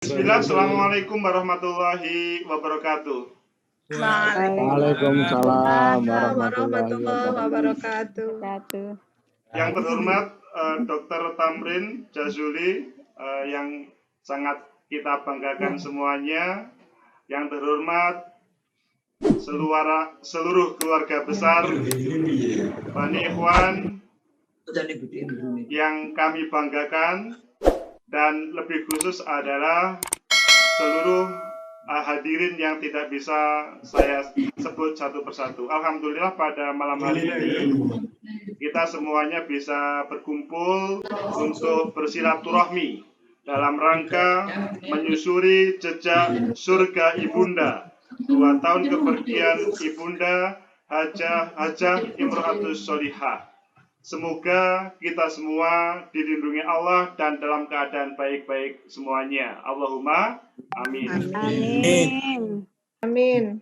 Bismillah, Assalamualaikum warahmatullahi wabarakatuh. Waalaikumsalam warahmatullahi wabarakatuh. Yang terhormat Dr. Tamrin Jazuli yang sangat kita banggakan semuanya. Yang terhormat seluruh keluarga besar Bani Ikhwan yang kami banggakan, dan lebih khusus adalah seluruh hadirin yang tidak bisa saya sebut satu persatu. Alhamdulillah pada malam hari ini kita semuanya bisa berkumpul untuk bersilaturahmi dalam rangka menyusuri jejak surga Ibunda 2 tahun kepergian Ibunda Hajah Imro'atus Sholihah. Semoga kita semua dilindungi Allah dan dalam keadaan baik-baik semuanya. Allahumma amin. Amin.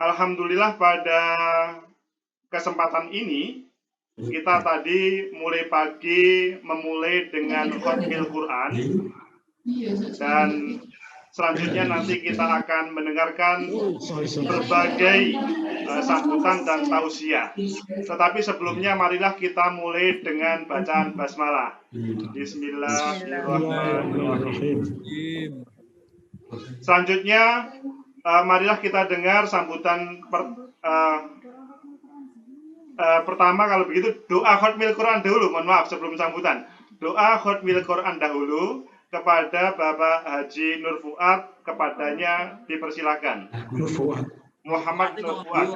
Alhamdulillah pada kesempatan ini kita tadi mulai pagi memulai dengan khatmil Quran, dan selanjutnya nanti kita akan mendengarkan berbagai sambutan dan tausiah. Tetapi sebelumnya marilah kita mulai dengan bacaan basmalah. Bismillahirrahmanirrahim. Selanjutnya marilah kita dengar sambutan pertama. Kalau begitu doa khatmil Quran dahulu. Mohon maaf sebelum sambutan. Doa khatmil Quran dahulu kepada Bapak Haji Nur Fuad, kepadanya dipersilakan. Muhammad Nur Fuad.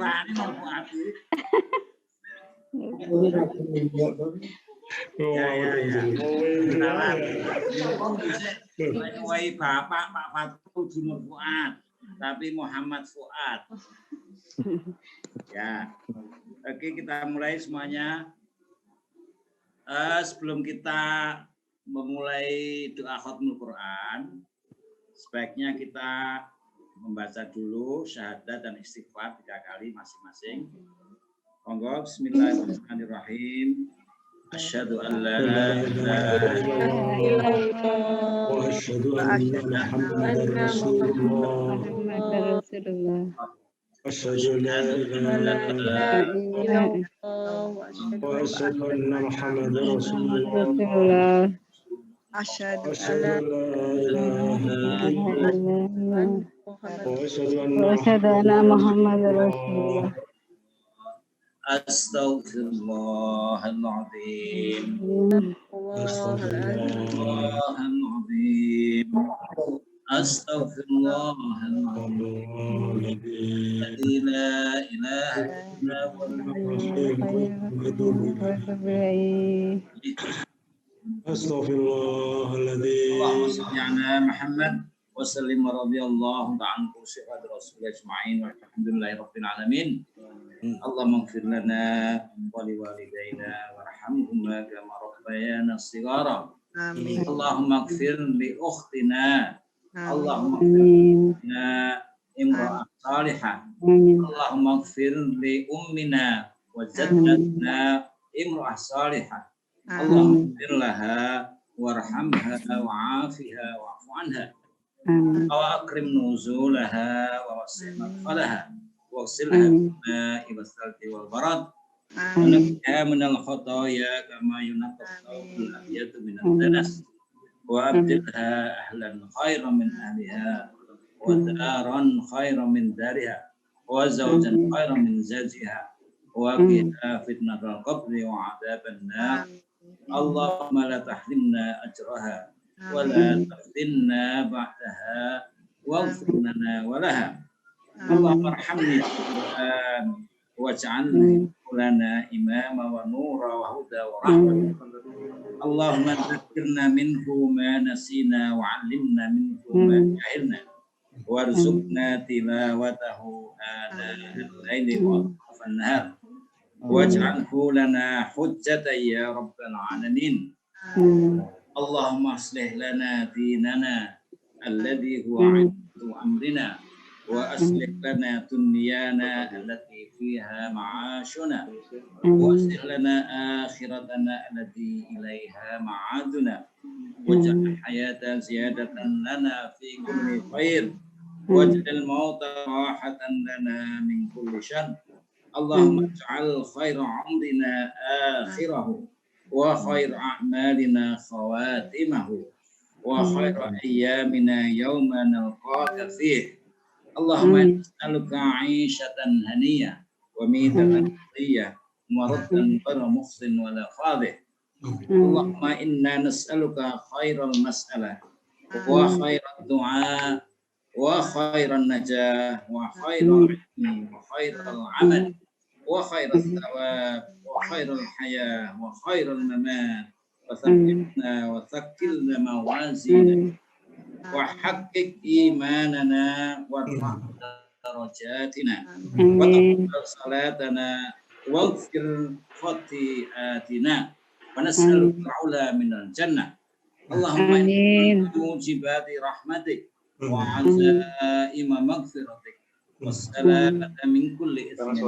Bapak Pak Fatul Nur Fuad, tapi Muhammad Fuad. Ya, oke, kita mulai semuanya. Sebelum kita memulai doa khatmul Quran, sebaiknya kita membaca dulu syahadat dan istighfar 3 kali masing-masing. Monggo, bismillahirrahmanirrahim. Asyhadu an la ilaha illallah wa asyhadu anna Muhammadar Rasulullah. Asyhadu an la ilaha illallah wa asyhadu anna Muhammadar Rasulullah. Asyhadu أشهد أن لا إله إلا الله وأشهد أن محمد رسول الله. أستغفر الله العظيم. أستغفر الله العظيم. أستغفر الله العظيم. الذي لا إله إلا هو. Astaghfirullahaladzim. Allahumma salli ala Muhammad wa sallim radhiyallahu ta'ala an sifat Rasulullah ajma'in walhamdulillahi rabbil alamin. Allahumma ighfir lana wa liwalidayna warhamhuma kama rabbayana shighara. Amin. Allahumma ighfir li ukhtina. Allahumma ighfir lana imra'ah salihah. Allahumma ighfir li ummina wa jaddatina imra'ah salihah. Allahumma ighfir laha warhamha wa'afiha wa'fu anha wa akrim nuzulaha wa wasi' madkhalaha wa ghsilha bil-ma'i was-salji wal barad wa naqqiha minal khataaya kama yunqqa ath-thawbul abyadu minad danas wa abdilha ahlan khairan min ahliha wa daran khairan min dariha wa zawjan khairan min zawjiha wa qina fitnatal qabri wa 'adzaban nar. Allahumma la tahrimna ajraha wa la taftinna ba'daha waghfir lana wa laha. Allahumma arhamni waj'alni lana imama wa nura wa huda wa rahmah. Allahumma dhakkirna minhu ma nasina wa 'allimna minhu ma jahilna warzuqna tilawatahu ana al-laili wa an-nahar. Waj'alhu lana hujjatan ya rabbal alamin. Allahumma aslih lana dinana alladhi huwa 'ismatu amrina وأصلح لنا دنيانا التي فيها معاشنا وأصلح لنا آخرتنا التي إليها معادنا واجعل الحياة زيادة لنا في كل خير واجعل الموت راحة لنا من كل شر اللهم اجعل خير عمرنا آخره وخير أعمالنا خواتمه وخير أيامنا يوم نلقاك فيه اللهم نسألك عيشة هنية وميتة مرضية مردا غير مخزن ولا خاذه اللهم إنا نسألك خير المسألة وخير الدعاء وخير النجاة وخير العلم وخير العمل وخير الثواب وخير الحياة وخير الممات وثبتنا وثقلنا موازيننا وحقق إيماننا وارفع درجاتنا وتقبل صلاتنا واغفر خطيئاتنا ونسألك العلا من الجنة اللهم إنا موجبات رحمتك وعزائم مغفرتك والسلامة من كل إثم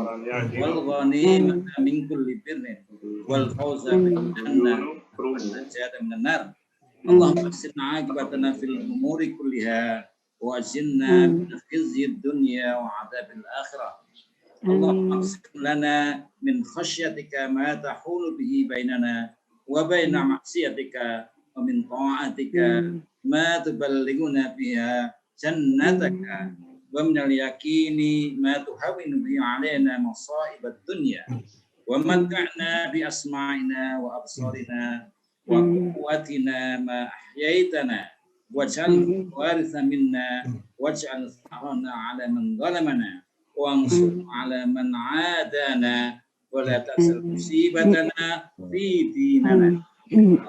والغنيمة من كل بر والفوز بالجنة والنجاة من النار اللهم احسن عاقبتنا في الأمور كلها وأجرنا من خزي الدنيا وعذاب الآخرة اللهم اقسم لنا من خشيتك ما تحول به بيننا وبين معصيتك ومن طاعتك ما تبلغنا بها جنتك ومن اليقين ما تهون به علينا مصائب الدنيا ومتعنا بأسماعنا وأبصارنا وقوتنا ما أحييتنا واجعله الوارث منا واجعل ثأرنا على من ظلمنا وانصرنا على من عادانا ولا تجعل مصيبتنا في ديننا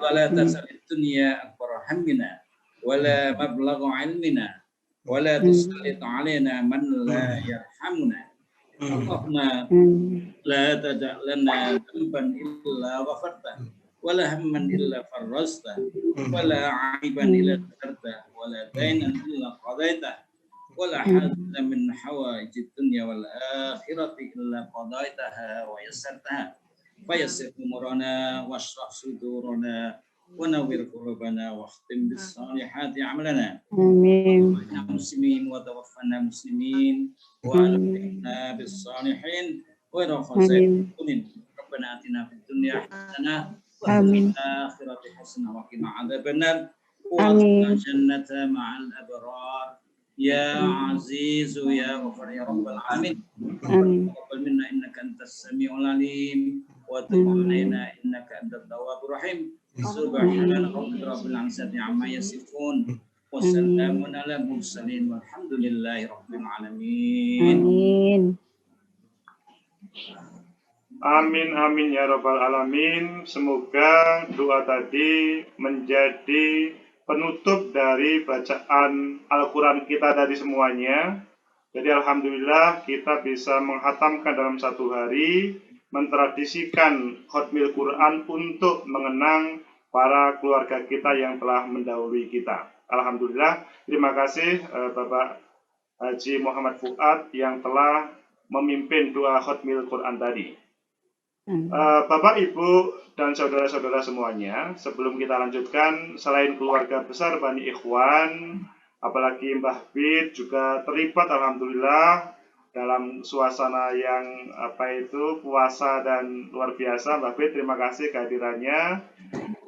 ولا تجعل الدنيا أكبر همنا ولا مبلغ علمنا ولا تسلط علينا من لا يرحمنا اللهم لا تدع لنا ذنبا إلا غفرته ولا هما إلا فرجته ولا عيبا إلا سترته ولا دينا إلا قضيته ولا حاجة من حوائج الدنيا والآخرة إلا قضيتها ويسرتها فيسر أمورنا واشرح صدورنا ونور قلوبنا واختم بالصالحات أعمالنا آمين مسلمين وتوفنا مسلمين وألحقنا بالصالحين غير خزائن ربنا آتنا في الدنيا حسنة وفي الآخرة حسنة وقنا عذاب النار وادخلنا الجنة مع الأبرار يا عزيز يا غفور يا رب العالمين تقبل منا إنك أنت السميع العليم وتب علينا إنك أنت التواب الرحيم سبحان ربك رب العزة عما يصفون وسلام على المرسلين والحمد لله رب العالمين. Amin amin ya rabbal alamin. Semoga doa tadi menjadi penutup dari bacaan Al-Quran kita tadi semuanya. Jadi alhamdulillah kita bisa menghatamkan dalam satu hari, mentradisikan Khatmil Quran untuk mengenang para keluarga kita yang telah mendahului kita. Alhamdulillah, terima kasih Bapak Haji Muhammad Fuad yang telah memimpin doa Khatmil Quran tadi. Bapak, Ibu, dan saudara-saudara semuanya, sebelum kita lanjutkan, selain keluarga besar Bani Ikhwan, apalagi Mbah Bid juga terlibat alhamdulillah dalam suasana yang puasa dan luar biasa. Mbah Bid, terima kasih kehadirannya.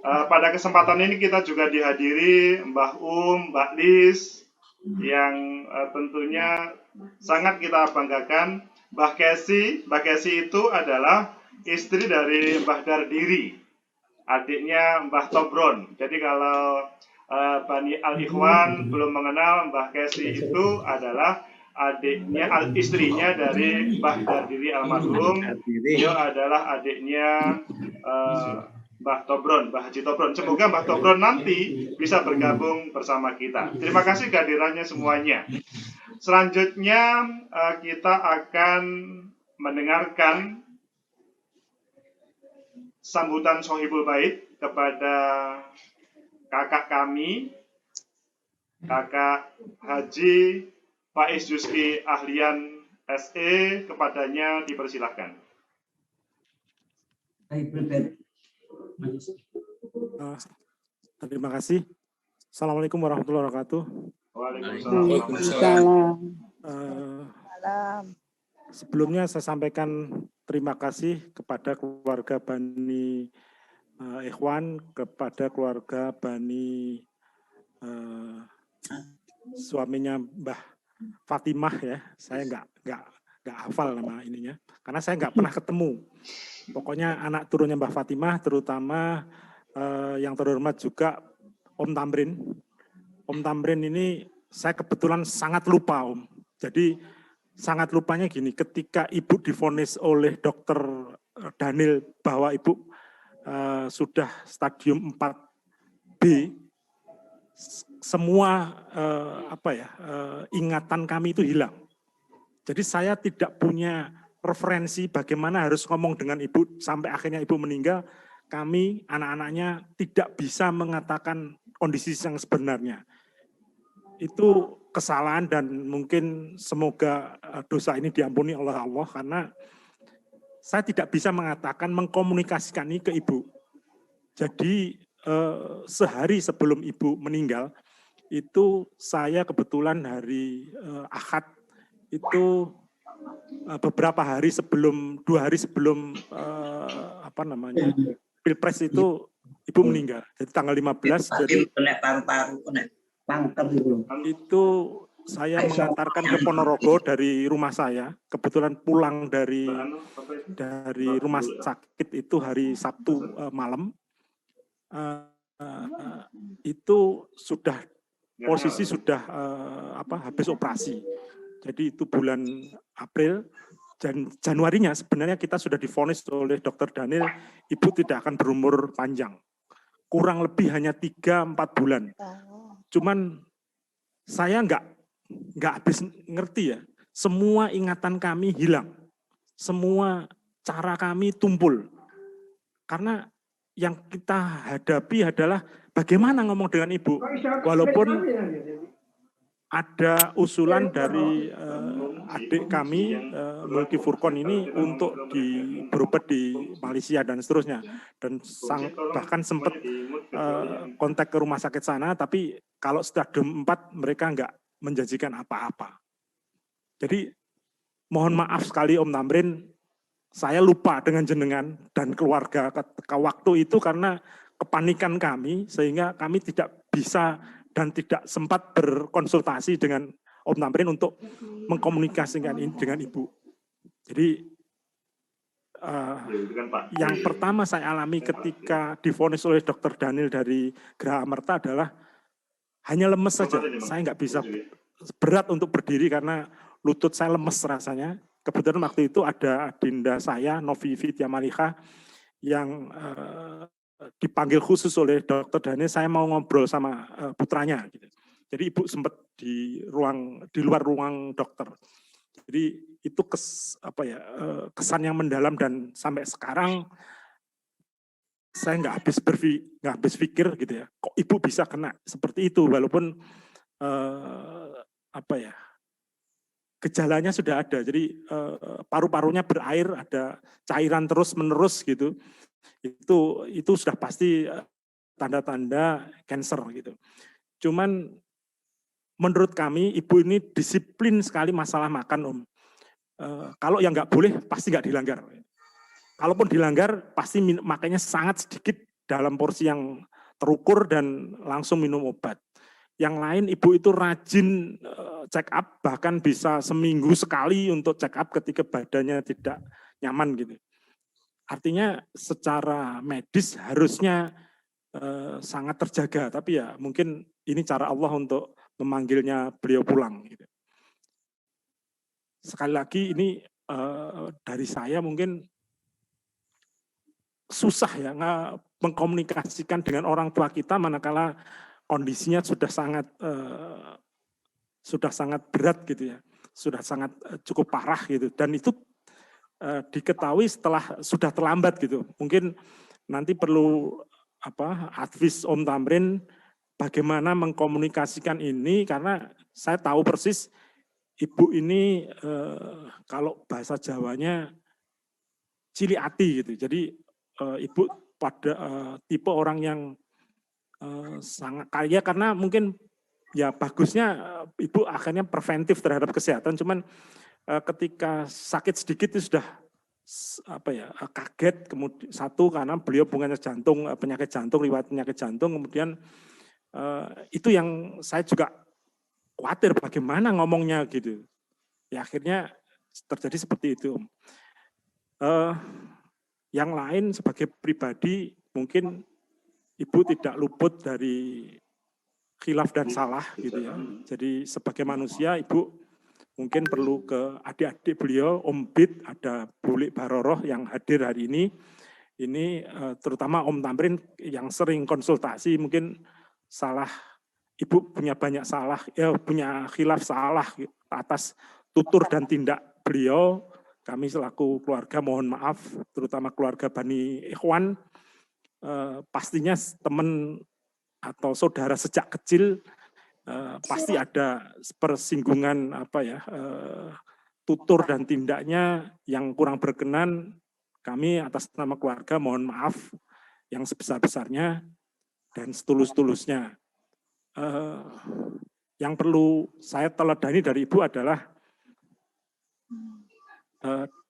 Pada kesempatan ini kita juga dihadiri Mbah Mbak Lis yang tentunya sangat kita banggakan. Mbah Kesi itu adalah istri dari Mbah Dardiri, adiknya Mbah Tobron. Jadi kalau Bani Al-Ikhwan belum mengenal, Mbah Kesi itu adalah istrinya dari Mbah Dardiri almarhum. Dia adalah adiknya Mbah Tobron, Mbah Haji Tobron. Semoga Mbah Tobron nanti bisa bergabung bersama kita. Terima kasih kehadirannya semuanya. Selanjutnya kita akan mendengarkan sambutan Sohibul Bait kepada kakak kami, kakak Haji Faiz Juski Ahlian SE, kepadanya dipersilahkan. Terima kasih. Assalamualaikum warahmatullahi wabarakatuh. Waalaikumsalam. Sebelumnya saya sampaikan terima kasih kepada keluarga Bani Ikhwan, kepada keluarga Bani suaminya Mbah Fatimah ya. Saya nggak hafal nama ininya, karena saya nggak pernah ketemu. Pokoknya anak turunnya Mbah Fatimah, terutama yang terhormat juga Om Tamrin. Om Tamrin ini saya kebetulan sangat lupa Om. Jadi sangat lupanya gini, ketika Ibu divonis oleh Dokter Daniel bahwa Ibu sudah stadium 4B, semua ingatan kami itu hilang. Jadi saya tidak punya referensi bagaimana harus ngomong dengan Ibu sampai akhirnya Ibu meninggal. Kami anak-anaknya tidak bisa mengatakan kondisi yang sebenarnya. Itu kesalahan dan mungkin semoga dosa ini diampuni oleh Allah karena saya tidak bisa mengatakan, mengkomunikasikan ini ke Ibu. Jadi sehari sebelum Ibu meninggal, itu saya kebetulan hari Ahad itu beberapa hari sebelum, 2 hari sebelum Pilpres itu Ibu meninggal. Jadi tanggal 15. Jadi itu saya mengantarkan ke Ponorogo dari rumah saya. Kebetulan pulang dari rumah sakit itu hari Sabtu malam. Itu sudah posisi sudah habis operasi. Jadi itu bulan April. Dan Januarinya sebenarnya kita sudah divonis oleh Dokter Daniel, Ibu tidak akan berumur panjang. Kurang lebih hanya 3-4 bulan. Cuman saya nggak habis ngerti ya. Semua ingatan kami hilang. Semua cara kami tumpul. Karena yang kita hadapi adalah bagaimana ngomong dengan Ibu. Walaupun ada usulan dari adik kami, Mulki Furqon ini untuk berobat di Malaysia dan seterusnya. Dan bahkan sempat kontak ke rumah sakit sana, tapi kalau stadium 4 mereka nggak menjanjikan apa-apa. Jadi mohon maaf sekali Om Tamrin, saya lupa dengan jenengan dan keluarga ke waktu itu karena kepanikan kami, sehingga kami tidak bisa dan tidak sempat berkonsultasi dengan Om Tamrin untuk mengkomunikasikan ini dengan Ibu. Jadi yang pertama saya alami ketika divonis oleh Dokter Daniel dari Geraha Amerta adalah hanya lemes saja. Saya nggak bisa berat untuk berdiri karena lutut saya lemes rasanya. Kebetulan waktu itu ada adinda saya, Novi Vidya Malika, yang dipanggil khusus oleh Dokter Daniel, saya mau ngobrol sama putranya. Gitu. Jadi Ibu sempat di luar ruang dokter. Jadi itu kesan yang mendalam dan sampai sekarang saya nggak habis pikir gitu ya. Kok Ibu bisa kena seperti itu walaupun gejalanya sudah ada. Jadi paru-parunya berair, ada cairan terus-menerus gitu. Itu sudah pasti tanda-tanda cancer gitu. Cuman menurut kami Ibu ini disiplin sekali masalah makan Om. Kalau yang nggak boleh pasti nggak dilanggar. Kalaupun dilanggar pasti makannya sangat sedikit dalam porsi yang terukur dan langsung minum obat. Yang lain Ibu itu rajin check up, bahkan bisa seminggu sekali untuk check up ketika badannya tidak nyaman gitu. Artinya secara medis harusnya sangat terjaga, tapi ya mungkin ini cara Allah untuk memanggilnya beliau pulang. Gitu. Sekali lagi ini dari saya mungkin susah ya mengkomunikasikan dengan orang tua kita manakala kondisinya sudah sangat berat gitu ya, sudah sangat cukup parah gitu, dan itu diketahui setelah sudah terlambat gitu. Mungkin nanti perlu advis Om Tamrin bagaimana mengkomunikasikan ini, karena saya tahu persis ibu ini kalau bahasa Jawanya cili ati gitu. Jadi ibu pada tipe orang yang sangat kaya karena mungkin ya bagusnya ibu akhirnya preventif terhadap kesehatan. Cuman ketika sakit sedikit itu sudah kaget. Kemudian satu karena beliau penyakit jantung, riwayat penyakit jantung. Kemudian itu yang saya juga khawatir bagaimana ngomongnya gitu. Ya akhirnya terjadi seperti itu. Yang lain sebagai pribadi mungkin ibu tidak luput dari khilaf dan salah gitu ya. Jadi sebagai manusia ibu mungkin perlu ke adik-adik beliau, Om Bid, ada Bulik Baroroh yang hadir hari ini. Ini terutama Om Tamrin yang sering konsultasi mungkin salah, ibu punya banyak salah, punya khilaf salah atas tutur dan tindak beliau. Kami selaku keluarga mohon maaf, terutama keluarga Bani Ikhwan, pastinya teman atau saudara sejak kecil pasti ada persinggungan tutur dan tindaknya yang kurang berkenan. Kami atas nama keluarga mohon maaf yang sebesar-besarnya dan setulus-tulusnya. Yang perlu saya teladani dari ibu adalah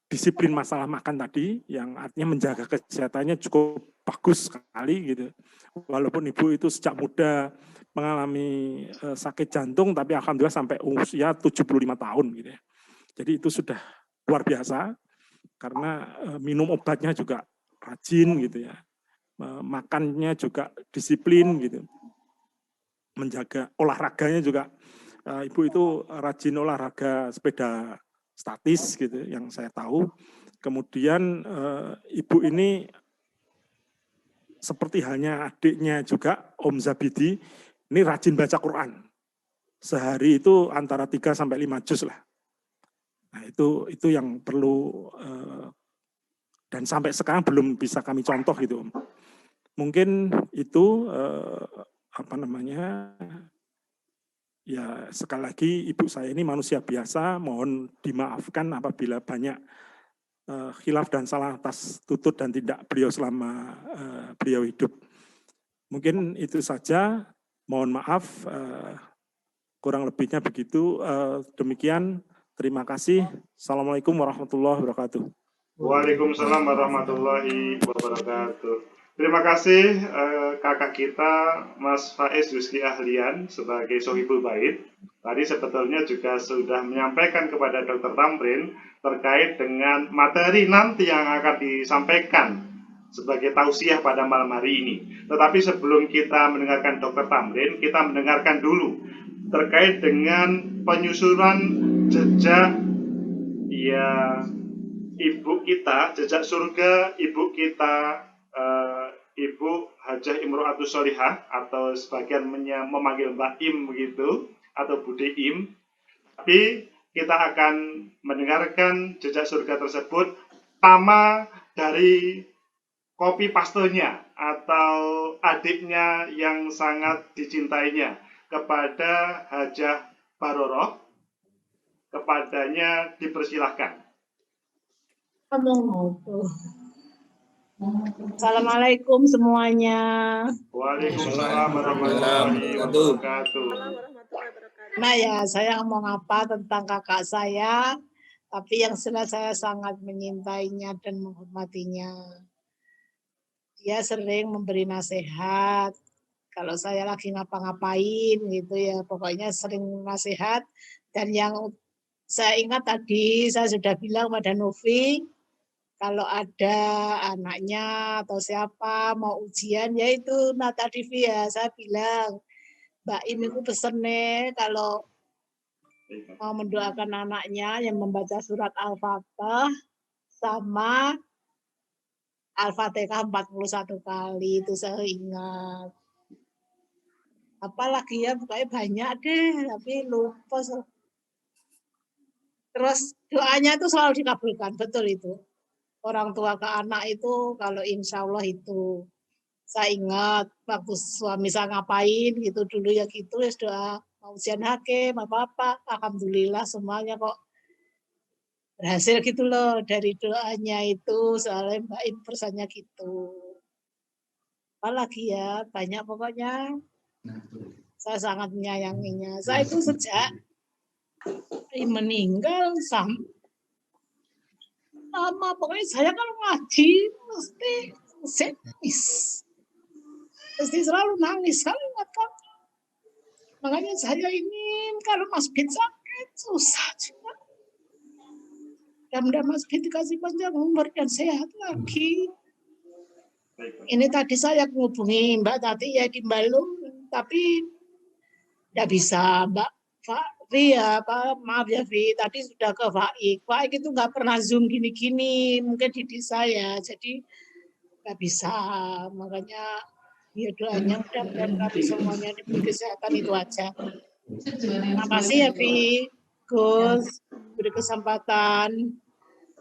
disiplin masalah makan tadi, yang artinya menjaga kesehatannya cukup bagus sekali gitu. Walaupun ibu itu sejak muda mengalami sakit jantung, tapi alhamdulillah sampai usia 75 tahun gitu ya. Jadi itu sudah luar biasa karena minum obatnya juga rajin gitu ya, makannya juga disiplin gitu, menjaga olahraganya juga. Ibu itu rajin olahraga sepeda statis gitu yang saya tahu. Kemudian ibu ini seperti halnya adiknya juga Om Zabidi, ini rajin baca Quran. Sehari itu antara 3 sampai 5 juz lah. Nah, itu yang perlu dan sampai sekarang belum bisa kami contoh gitu. Mungkin itu ya sekali lagi ibu saya ini manusia biasa, mohon dimaafkan apabila banyak khilaf dan salah atas tutur dan tindak beliau selama beliau hidup. Mungkin itu saja, mohon maaf kurang lebihnya begitu. Demikian, terima kasih. Assalamualaikum warahmatullahi wabarakatuh. Waalaikumsalam warahmatullahi wabarakatuh. Terima kasih kakak kita Mas Faiz Rizky Ahlian sebagai Sohibul Bait. Tadi sebetulnya juga sudah menyampaikan kepada Dr. Tamrin terkait dengan materi nanti yang akan disampaikan sebagai tausiah pada malam hari ini. Tetapi sebelum kita mendengarkan Dr. Tamrin, kita mendengarkan dulu terkait dengan penyusuran jejak ibu kita, jejak surga ibu kita, Ibu Hajah Imro'atus Sholihah, atau sebagian memanggil Mbak Im begitu, atau Bude Im. Tapi kita akan mendengarkan jejak surga tersebut pertama dari copy pastenya atau adiknya yang sangat dicintainya kepada Hajah Baroroh. Kepadanya dipersilahkan. Assalamualaikum semuanya. Waalaikumsalam warahmatullahi wabarakatuh. Nah ya, saya ngomong apa tentang kakak saya, tapi yang jelas saya sangat menyintainya dan menghormatinya. Dia sering memberi nasihat. Kalau saya lagi ngapa-ngapain gitu ya, pokoknya sering nasihat. Dan yang saya ingat tadi, saya sudah bilang pada Novi, kalau ada anaknya atau siapa mau ujian, ya itu Nata Divi ya, saya bilang, Mbak Im itu pesennya kalau mau mendoakan anaknya yang membaca surat Al-Fatihah sama Al-Fatihah 41 kali, itu saya ingat. Apalagi ya, pokoknya banyak deh, tapi lupa. Terus doanya itu selalu dikabulkan, betul itu. Orang tua ke anak itu kalau insya Allah itu. Saya ingat waktu suami saya ngapain gitu dulu ya gitu, ya doa ujian hakim apa-apa, alhamdulillah semuanya kok berhasil gitu loh dari doanya itu, soalnya Mbak Im pesannya gitu. Apalagi ya, banyak pokoknya. Saya sangat menyayanginya. Saya itu sejak meninggal sampai lama, pokoknya saya kalau ngaji mesti nangis. Mesti selalu nangis kalau ingat kamu. Makanya saya ingin kalau Mas Bid sakit, susah juga. Mudah-mudahan Mas Bid dikasih panjang umur dan sehat lagi. Ini tadi saya menghubungi Mbak Tati ya di Balung, tapi tidak bisa Mbak Fahri ya, maaf ya Vi, tadi sudah ke Faik. Faik itu nggak pernah Zoom gini-gini, mungkin di saya, jadi nggak bisa. Makanya ya doanya mudah-mudahan kami semuanya diberi kesehatan, itu aja. Terima kasih ya Vi, Gus, beri kesempatan.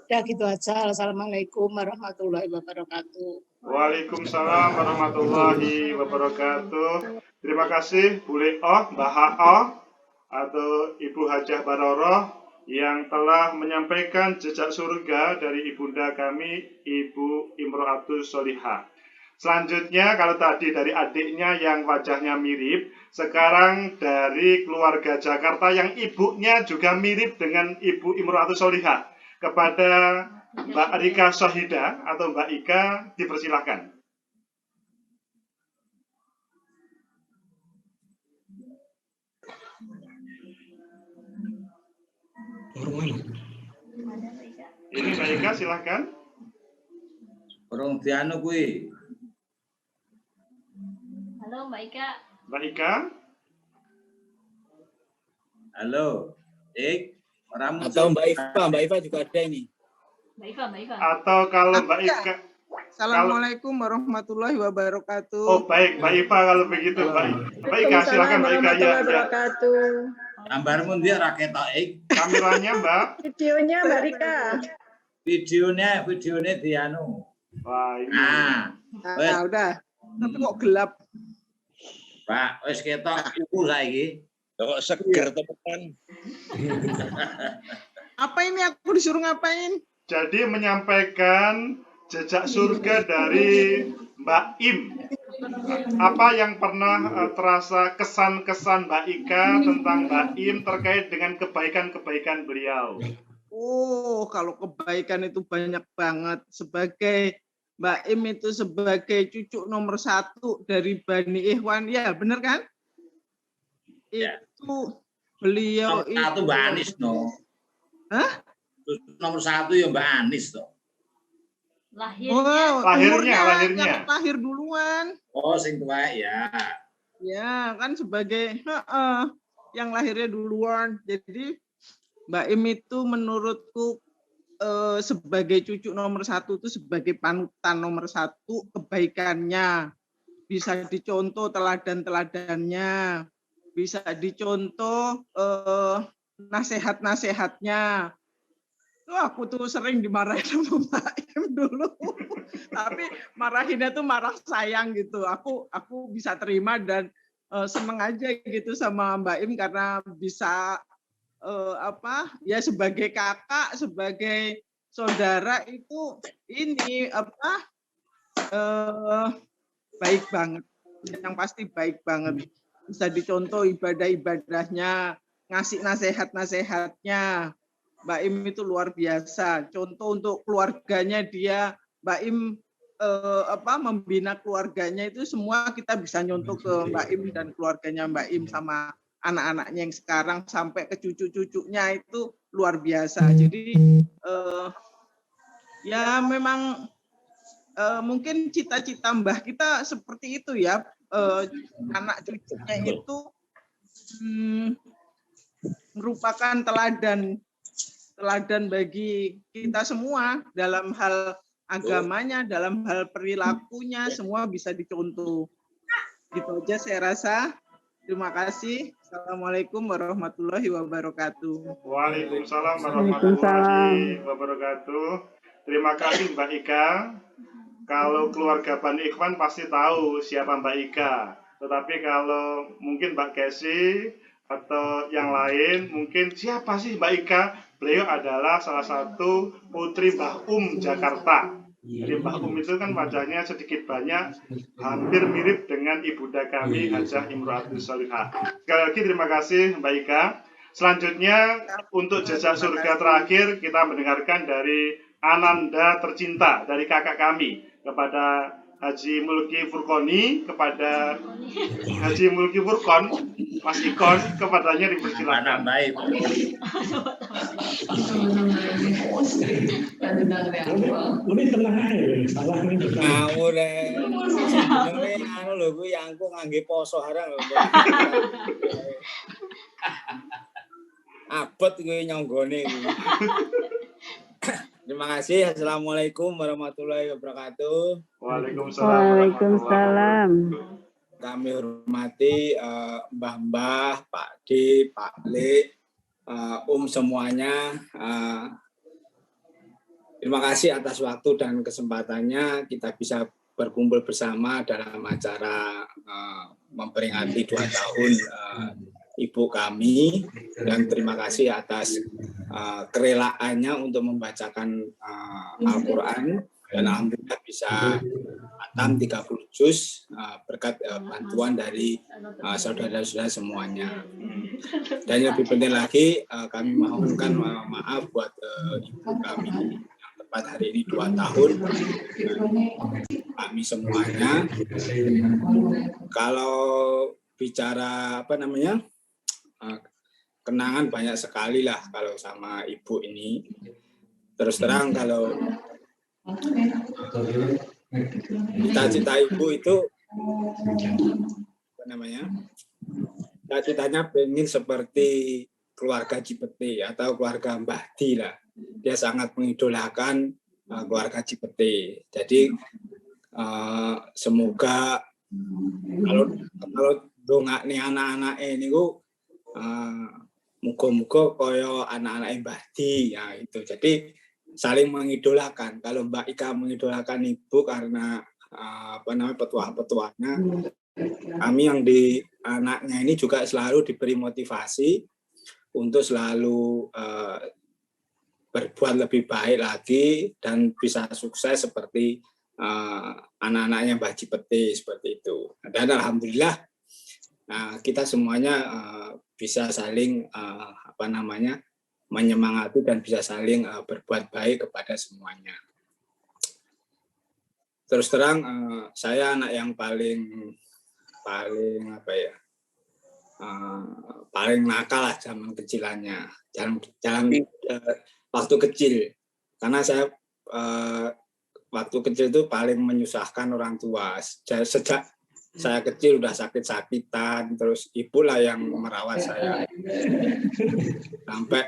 Udah gitu aja. Assalamualaikum warahmatullahi wabarakatuh. Waalaikumsalam warahmatullahi wabarakatuh. Terima kasih Bu Leoh, Mbak Ha'o, atau Ibu Hajah Baroroh yang telah menyampaikan jejak surga dari ibunda kami, Ibu Imro'atus Solihah. Selanjutnya, kalau tadi dari adiknya yang wajahnya mirip, sekarang dari keluarga Jakarta yang ibunya juga mirip dengan Ibu Imro'atus Solihah. Kepada Mbak Rika Sohida atau Mbak Ika, dipersilahkan. Ini Mbak Ika, silahkan. Orang dianu kuwi. Halo Mbak Ika. Mbak Ika. Halo. Atau Mbak Iva juga ada ini. Mbak Iva. Atau kalau Mbak Ika. Assalamualaikum warahmatullahi wabarakatuh. Oh baik, Mbak Iva kalau begitu. Mbak Ika, silakan Mbak Ika. Ya. Gambarmu dia rakyat Ik. Kameranya Mbak. Videonya Mbak Rika. Videonya dianu. Wah, ini. Nah, udah. Tapi kok gelap. Pak, wis ketok ukur saiki. Kok seger teman. Apa ini aku disuruh ngapain? Jadi menyampaikan jejak surga dari Mbak Im. Apa yang pernah terasa kesan-kesan Mbak Ika tentang Mbak Im terkait dengan kebaikan-kebaikan beliau? Oh, kalau kebaikan itu banyak banget. Sebagai Mbak Im itu sebagai cucu nomor 1 dari Bani Ikhwan. Ya, benar kan? Ya. Itu beliau nomor 1 Mbak Anis no. Hah? Nomor 1 ya Mbak Anis toh. Lahirnya. Lahir duluan. Oh, sing tua ya. Ya, kan sebagai yang lahirnya duluan. Jadi Mbak Im itu menurutku sebagai cucu nomor 1 itu sebagai panutan nomor 1 kebaikannya. Bisa dicontoh teladan-teladannya. Bisa dicontoh nasihat-nasihatnya. Aku tuh sering dimarahin sama Mbak Im dulu. Tapi marahinnya tuh marah sayang gitu. Aku bisa terima dan seneng aja gitu sama Mbak Im karena bisa ya sebagai kakak, sebagai saudara itu ini baik banget. Yang pasti baik banget. Bisa dicontoh ibadah-ibadahnya, ngasih nasihat-nasihatnya. Mbak Im itu luar biasa. Contoh untuk keluarganya dia, Mbak Im membina keluarganya itu semua kita bisa nyontoh ke Mbak Im dan keluarganya Mbak Im sama anak-anaknya yang sekarang sampai ke cucu-cucunya itu luar biasa. Jadi ya memang mungkin cita-cita Mbah kita seperti itu ya. Anak cucunya itu merupakan teladan bagi kita semua dalam hal agamanya, dalam hal perilakunya, semua bisa dicontoh. Gitu aja saya rasa. Terima kasih. Assalamualaikum warahmatullahi wabarakatuh. Waalaikumsalam warahmatullahi wabarakatuh. Terima kasih Mbak Ika. Kalau keluarga Bani Ikhwan pasti tahu siapa Mbak Ika. Tetapi kalau mungkin Mbak Kesi atau yang lain, mungkin siapa sih Mbak Ika? Beliau adalah salah satu putri Mbah Jakarta. Jadi Mbah itu kan wajahnya sedikit banyak hampir mirip dengan ibunda kami Hajah Imro'atus Sholihah. Sekali lagi terima kasih Mbak Ika. Selanjutnya untuk jejak surga terakhir kita mendengarkan dari Ananda tercinta dari kakak kami kepada Haji Mulki Furkoni, kepada Haji Mulki Furkon, Mas Ikon, kepadanya dipersilakan. Baik. Ini tenang aja, salah nih. Ngawur ini anu lho kuwi angku ngangge poso harang lho. Abot kuwi nyonggone kuwi. Terima kasih. Assalamualaikum warahmatullahi wabarakatuh. Waalaikumsalam. Kami hormati mbah-mbah, Pak D, Pak Le, semuanya. Terima kasih atas waktu dan kesempatannya kita bisa berkumpul bersama dalam acara memperingati 2 tahun ibu kami, dan terima kasih atas kerelaannya untuk membacakan Al-Quran, dan alhamdulillah bisa khatam 30 juz berkat bantuan dari saudara-saudara semuanya. Dan yang lebih penting lagi, kami mohonkan maaf buat ibu kami yang tepat hari ini 2 tahun. Kami semuanya, kalau bicara kenangan banyak sekali lah kalau sama ibu ini. Terus terang kalau cita-cita ibu itu cita-citanya pengen seperti keluarga Cipete atau keluarga Mbah Di lah. Dia sangat mengidolakan keluarga Cipete. Jadi semoga kalau dongak nih anak-anak ini muga-muga kaya anak-anak Mbah Di ya itu. Jadi saling mengidolakan. Kalau Mbak Ika mengidolakan ibu karena petuah-petuahnya, kami yang di anaknya ini juga selalu diberi motivasi untuk selalu berbuat lebih baik lagi dan bisa sukses seperti anak-anaknya Mbah Cipete seperti itu. Dan alhamdulillah kita semuanya bisa saling menyemangati dan bisa saling berbuat baik kepada semuanya. Terus terang saya anak yang paling nakal lah zaman kecilannya, waktu kecil, karena saya waktu kecil itu paling menyusahkan orang tua. Sejak saya kecil udah sakit-sakitan, terus ibu lah yang merawat saya sampai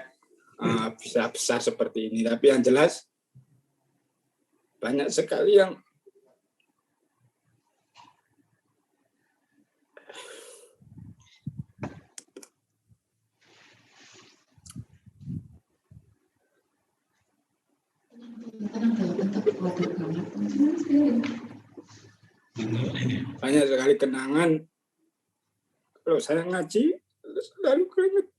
bisa besar seperti ini. Tapi yang jelas banyak sekali yang kenangan. Kalau saya ngaji lalu keringet.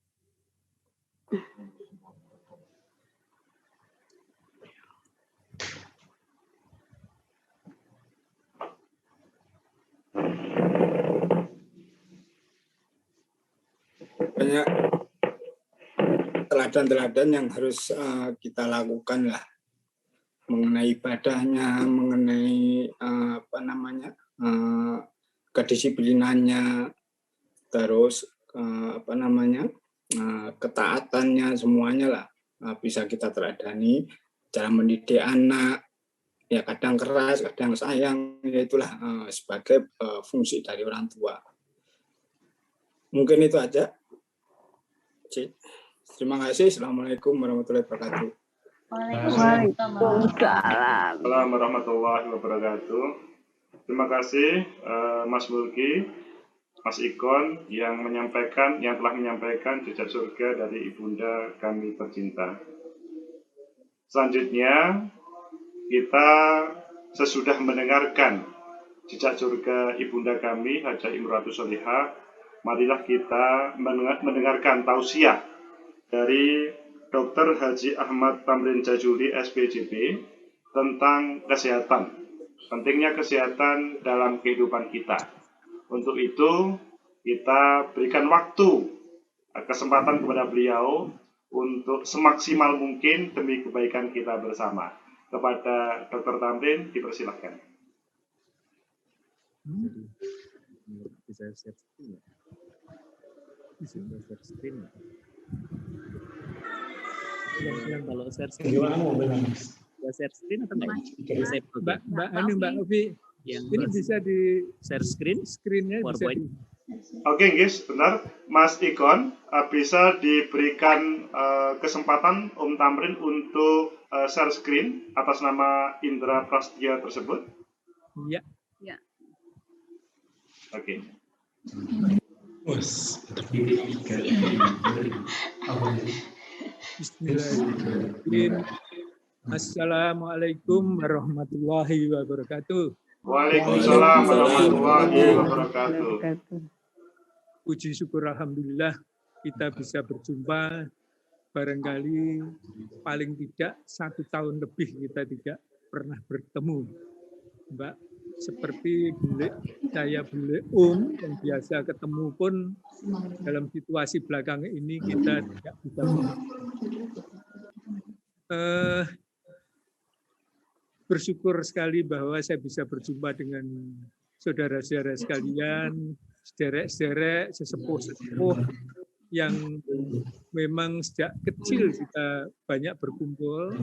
Banyak teladan-teladan yang harus kita lakukan lah, mengenai ibadahnya, mengenai kedisiplinannya, terus ketaatannya, semuanya lah bisa kita teladani. Cara mendidik anak, ya kadang keras, kadang sayang, ya itulah sebagai fungsi dari orang tua. Mungkin itu aja. Terima kasih. Assalamualaikum warahmatullahi wabarakatuh. Waalaikumsalam. Assalamualaikum warahmatullahi wabarakatuh. Terima kasih Mas Mulki, Mas Ikon yang telah menyampaikan jejak surga dari ibunda kami tercinta. Selanjutnya kita sesudah mendengarkan jejak surga ibunda kami Hajah Imro'atus Sholihah, marilah kita mendengarkan tausiah dari Dr. Haji Ahmad Tamrin Jajuli, SPJP, tentang kesehatan. Pentingnya kesehatan dalam kehidupan kita. Untuk itu, kita berikan waktu, kesempatan kepada beliau untuk semaksimal mungkin demi kebaikan kita bersama. Kepada Dr. Tamrin, dipersilahkan. Bisa share screen ya? Bisa share screen ya? Kalau share screen ya share screen atau enggak? Mbak Ovi, ini bisa di share screennya PowerPoint. Oke, guys, benar. Mas Ikon, bisa diberikan kesempatan Om Tamrin untuk share screen atas nama Indra Prastia tersebut? Iya. Ya. Oke. Bismillahirrahmanirrahim. Assalamualaikum warahmatullahi wabarakatuh. Waalaikumsalam warahmatullahi wabarakatuh. Puji syukur alhamdulillah kita bisa berjumpa. Barangkali paling tidak 1 tahun lebih kita tidak pernah bertemu. Mbak, seperti saya bule yang biasa ketemu pun dalam situasi belakang ini kita tidak bisa bersyukur sekali bahwa saya bisa berjumpa dengan saudara-saudara sekalian, sederek-sederek, sesepuh-sesepuh yang memang sejak kecil kita banyak berkumpul,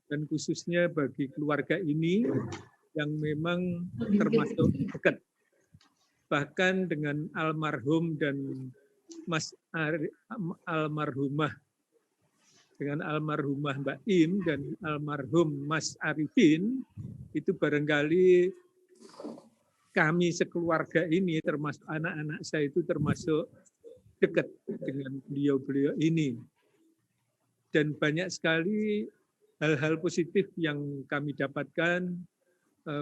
dan khususnya bagi keluarga ini yang memang termasuk dekat. Bahkan dengan almarhum dan almarhumah Mbak Im dan almarhum Mas Arifin, itu barangkali kami sekeluarga ini termasuk anak-anak saya itu termasuk dekat dengan beliau-beliau ini. Dan banyak sekali hal-hal positif yang kami dapatkan,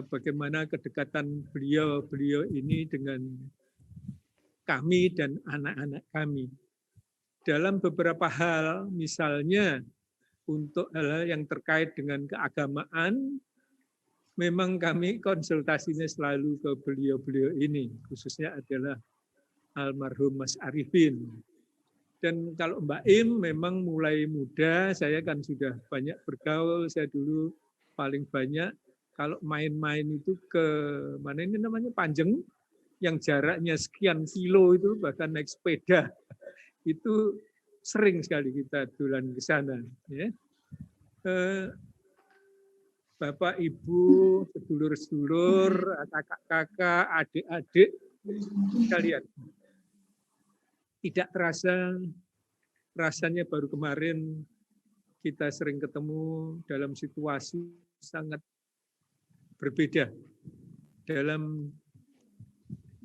bagaimana kedekatan beliau-beliau ini dengan kami dan anak-anak kami. Dalam beberapa hal, misalnya untuk hal-hal yang terkait dengan keagamaan, memang kami konsultasinya selalu ke beliau-beliau ini, khususnya adalah almarhum Mas Arifin. Dan kalau Mbak Im memang mulai muda, saya kan sudah banyak bergaul, saya dulu paling banyak kalau main-main itu ke mana ini namanya Panjeng, yang jaraknya sekian kilo itu, bahkan naik sepeda, itu sering sekali kita dolan ke sana. Ya. Bapak, Ibu, sedulur-sedulur, kakak-kakak, adik-adik sekalian. Tidak terasa, rasanya baru kemarin kita sering ketemu dalam situasi sangat berbeda. Dalam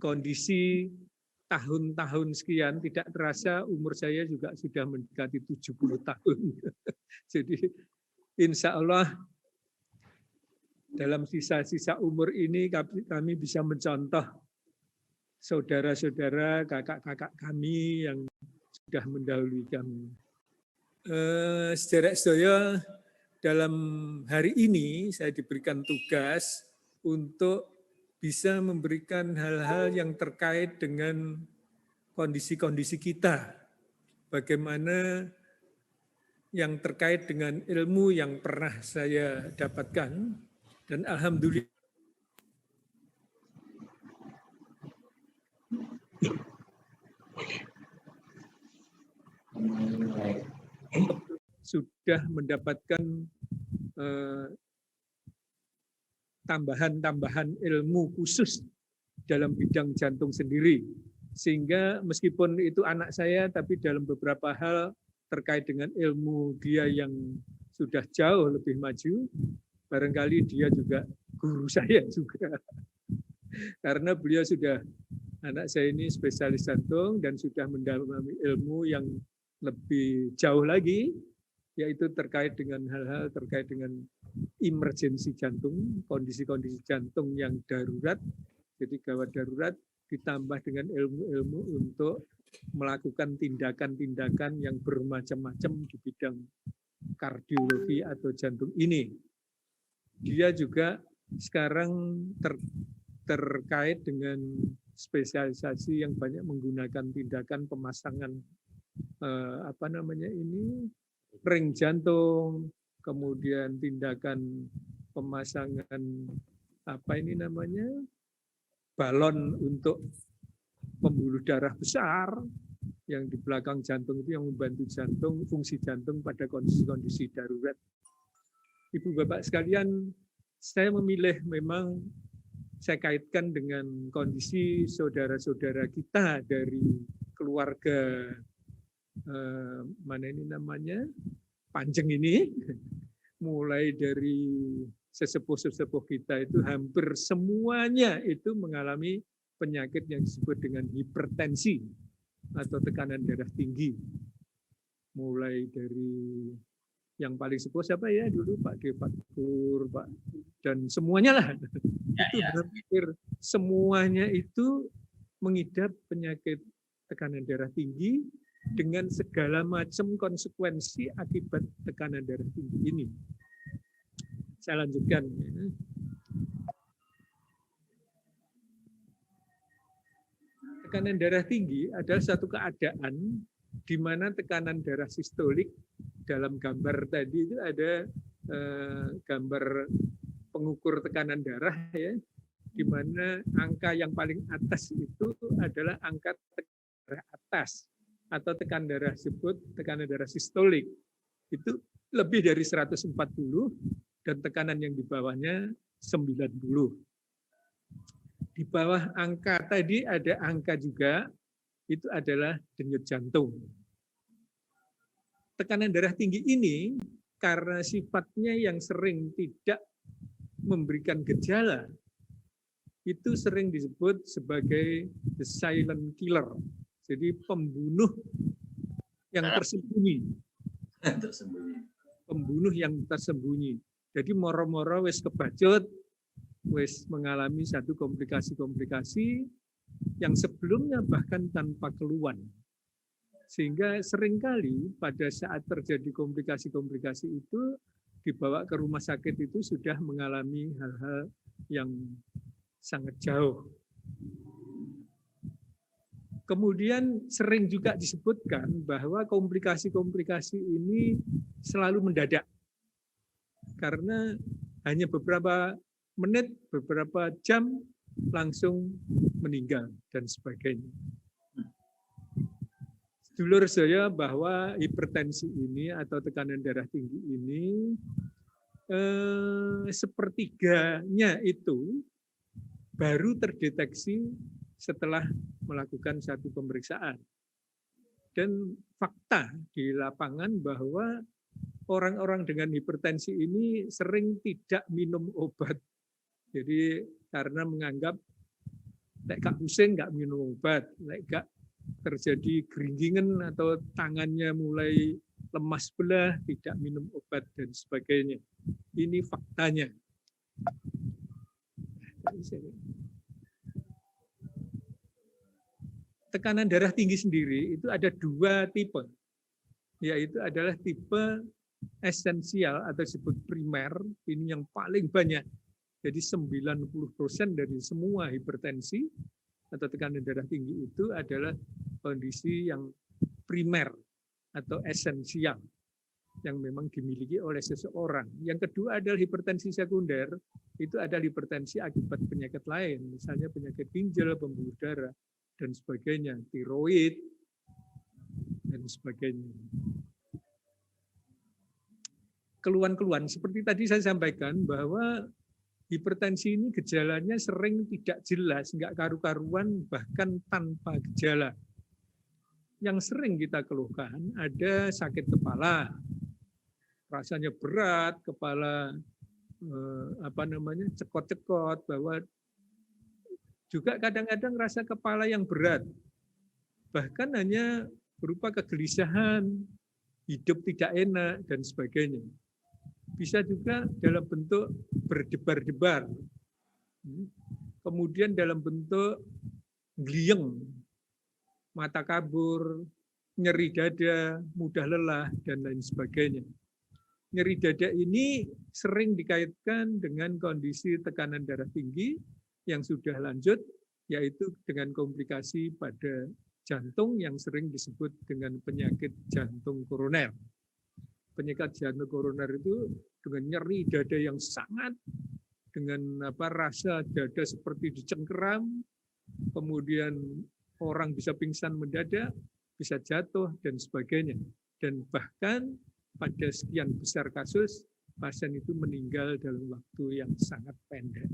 kondisi tahun-tahun sekian, tidak terasa umur saya juga sudah mendekati 70 tahun. Jadi insya Allah dalam sisa-sisa umur ini kami bisa mencontoh saudara-saudara, kakak-kakak kami yang sudah mendahului kami. Saudara-saudara, dalam hari ini saya diberikan tugas untuk bisa memberikan hal-hal yang terkait dengan kondisi-kondisi kita. Bagaimana yang terkait dengan ilmu yang pernah saya dapatkan, dan alhamdulillah sudah mendapatkan tambahan-tambahan ilmu khusus dalam bidang jantung sendiri. Sehingga meskipun itu anak saya, tapi dalam beberapa hal terkait dengan ilmu dia yang sudah jauh lebih maju, barangkali dia juga guru saya juga. Karena beliau sudah, anak saya ini spesialis jantung dan sudah mendalami ilmu yang lebih jauh lagi, yaitu terkait dengan hal-hal terkait dengan emergensi jantung, kondisi-kondisi jantung yang darurat, jadi gawat darurat, ditambah dengan ilmu-ilmu untuk melakukan tindakan-tindakan yang bermacam-macam di bidang kardiologi atau jantung ini. Dia juga sekarang terkait dengan spesialisasi yang banyak menggunakan tindakan pemasangan ring jantung, kemudian tindakan pemasangan balon untuk pembuluh darah besar yang di belakang jantung itu yang membantu jantung, fungsi jantung pada kondisi-kondisi darurat. Ibu Bapak sekalian, saya memilih memang saya kaitkan dengan kondisi saudara-saudara kita dari keluarga Panjeng ini, mulai dari sesepuh-sesepuh kita itu hampir semuanya itu mengalami penyakit yang disebut dengan hipertensi atau tekanan darah tinggi. Mulai dari yang paling sepuh siapa ya dulu, Pak Devatkur, Pak, dan semuanya lah. Itu hampir semuanya itu mengidap penyakit tekanan darah tinggi dengan segala macam konsekuensi akibat tekanan darah tinggi ini. Saya lanjutkan. Tekanan darah tinggi adalah satu keadaan di mana tekanan darah sistolik, dalam gambar tadi itu ada gambar pengukur tekanan darah ya, di mana angka yang paling atas itu adalah angka tekanan darah atas atau tekanan darah disebut tekanan darah sistolik. Itu lebih dari 140 dan tekanan yang di bawahnya 90. Di bawah angka tadi ada angka juga, itu adalah denyut jantung. Tekanan darah tinggi ini karena sifatnya yang sering tidak memberikan gejala, itu sering disebut sebagai the silent killer. Jadi pembunuh yang tersembunyi. Pembunuh yang tersembunyi. Jadi moro-moro wis kebacut, wis mengalami satu komplikasi-komplikasi yang sebelumnya bahkan tanpa keluhan. Sehingga seringkali pada saat terjadi komplikasi-komplikasi itu dibawa ke rumah sakit itu sudah mengalami hal-hal yang sangat jauh. Kemudian sering juga disebutkan bahwa komplikasi-komplikasi ini selalu mendadak. Karena hanya beberapa menit, beberapa jam langsung meninggal dan sebagainya. Sedulur saya bahwa hipertensi ini atau tekanan darah tinggi ini sepertiganya itu baru terdeteksi setelah melakukan satu pemeriksaan. Dan fakta di lapangan bahwa orang-orang dengan hipertensi ini sering tidak minum obat. Jadi karena menganggap lek gak pusing nggak minum obat, lek gak terjadi geringgingan atau tangannya mulai lemas belah tidak minum obat dan sebagainya. Ini faktanya. Tekanan darah tinggi sendiri itu ada dua tipe, yaitu adalah tipe esensial atau disebut primer, ini yang paling banyak. Jadi 90% dari semua hipertensi atau tekanan darah tinggi itu adalah kondisi yang primer atau esensial yang memang dimiliki oleh seseorang. Yang kedua adalah hipertensi sekunder, itu adalah hipertensi akibat penyakit lain, misalnya penyakit ginjal, pembuluh darah, dan sebagainya, tiroid, dan sebagainya. Keluhan-keluhan, seperti tadi saya sampaikan bahwa hipertensi ini gejalanya sering tidak jelas, nggak karu-karuan, bahkan tanpa gejala. Yang sering kita keluhkan ada sakit kepala, rasanya berat, kepala cekot-cekot, bahwa juga kadang-kadang rasa kepala yang berat, bahkan hanya berupa kegelisahan, hidup tidak enak, dan sebagainya. Bisa juga dalam bentuk berdebar-debar, kemudian dalam bentuk gliyeng, mata kabur, nyeri dada, mudah lelah, dan lain sebagainya. Nyeri dada ini sering dikaitkan dengan kondisi tekanan darah tinggi yang sudah lanjut, yaitu dengan komplikasi pada jantung yang sering disebut dengan penyakit jantung koroner. Penyakit jantung koroner itu dengan nyeri dada yang sangat, dengan rasa dada seperti dicengkeram, kemudian orang bisa pingsan mendadak, bisa jatuh, dan sebagainya. Dan bahkan pada sekian besar kasus, pasien itu meninggal dalam waktu yang sangat pendek.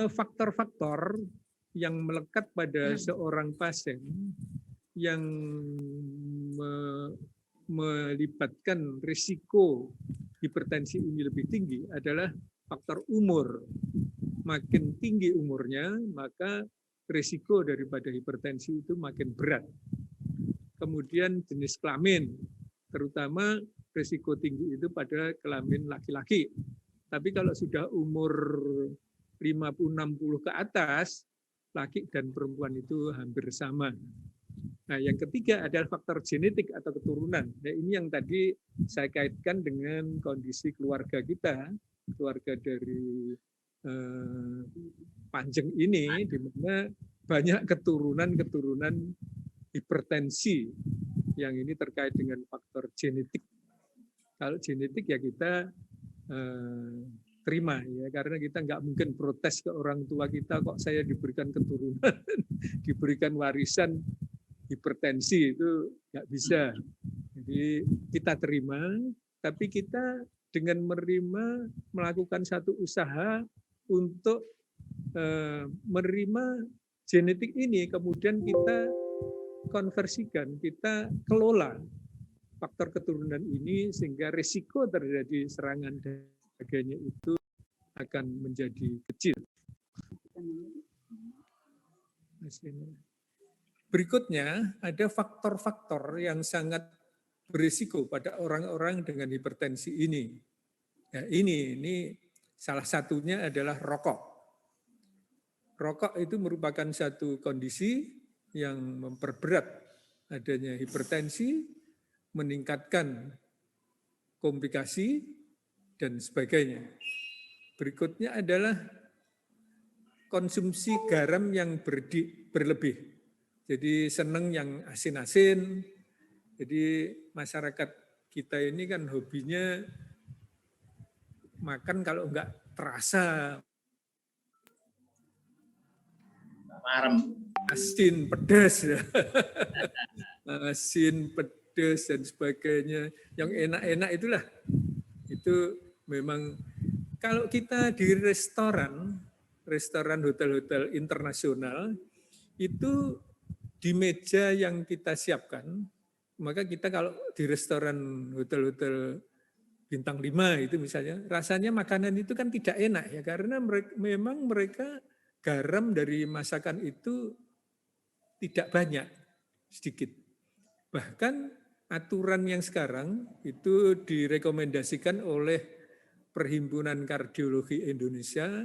Faktor-faktor yang melekat pada seorang pasien yang melibatkan risiko hipertensi ini lebih tinggi adalah faktor umur. Makin tinggi umurnya, maka risiko daripada hipertensi itu makin berat. Kemudian jenis kelamin, terutama risiko tinggi itu pada kelamin laki-laki. Tapi kalau sudah umur 50-60 ke atas, laki dan perempuan itu hampir sama. Nah, yang ketiga adalah faktor genetik atau keturunan. Nah, ini yang tadi saya kaitkan dengan kondisi keluarga kita, keluarga dari Panjeng ini, di mana banyak keturunan hipertensi yang ini terkait dengan faktor genetik. Kalau genetik ya kita terima ya, karena kita nggak mungkin protes ke orang tua kita kok saya diberikan keturunan, diberikan warisan hipertensi, itu nggak bisa. Jadi kita terima, tapi kita dengan menerima melakukan satu usaha untuk menerima genetik ini, kemudian kita konversikan, kita kelola faktor keturunan ini sehingga risiko terjadi serangan dan sebagainya itu akan menjadi kecil. Berikutnya ada faktor-faktor yang sangat berisiko pada orang-orang dengan hipertensi ini. Ya, ini salah satunya adalah rokok. Rokok itu merupakan satu kondisi yang memperberat adanya hipertensi, meningkatkan komplikasi, dan sebagainya. Berikutnya adalah konsumsi garam yang berlebih. Jadi seneng yang asin-asin. Jadi masyarakat kita ini kan hobinya makan kalau enggak terasa asin, pedas, asin, pedas, dan sebagainya. Yang enak-enak itulah. Itu memang kalau kita di restoran, hotel-hotel internasional, itu di meja yang kita siapkan, maka kita kalau di restoran hotel-hotel bintang 5 itu misalnya, rasanya makanan itu kan tidak enak ya, karena memang mereka garam dari masakan itu tidak banyak, sedikit. Bahkan aturan yang sekarang itu direkomendasikan oleh Perhimpunan Kardiologi Indonesia,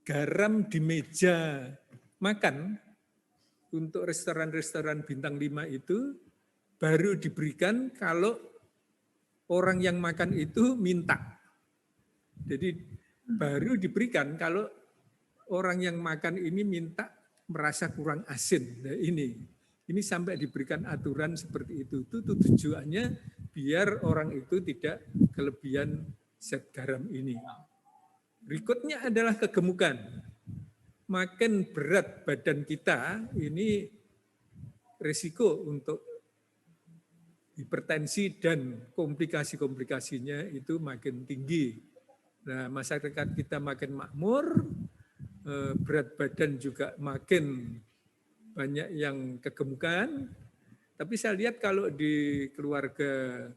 garam di meja makan untuk restoran-restoran bintang 5 itu baru diberikan kalau orang yang makan itu minta. Jadi baru diberikan kalau orang yang makan ini minta merasa kurang asin. Nah, ini sampai diberikan aturan seperti itu. Itu tujuannya biar orang itu tidak kelebihan zat garam ini. Berikutnya adalah kegemukan. Makin berat badan kita, ini risiko untuk hipertensi dan komplikasi-komplikasinya itu makin tinggi. Nah, masyarakat kita makin makmur, berat badan juga makin banyak yang kegemukan. Tapi saya lihat kalau di keluarga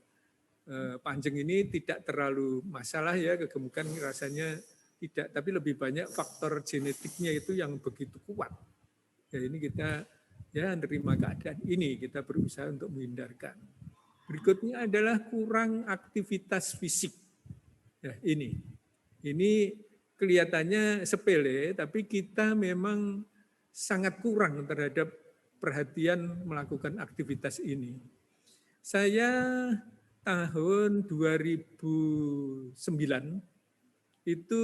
Panjeng ini tidak terlalu masalah ya, kegemukan rasanya tidak, tapi lebih banyak faktor genetiknya itu yang begitu kuat. Ya ini kita ya menerima keadaan ini, kita berusaha untuk menghindarkan. Berikutnya adalah kurang aktivitas fisik. Ya ini kelihatannya sepele, tapi kita memang sangat kurang terhadap perhatian melakukan aktivitas ini. Saya tahun 2009 itu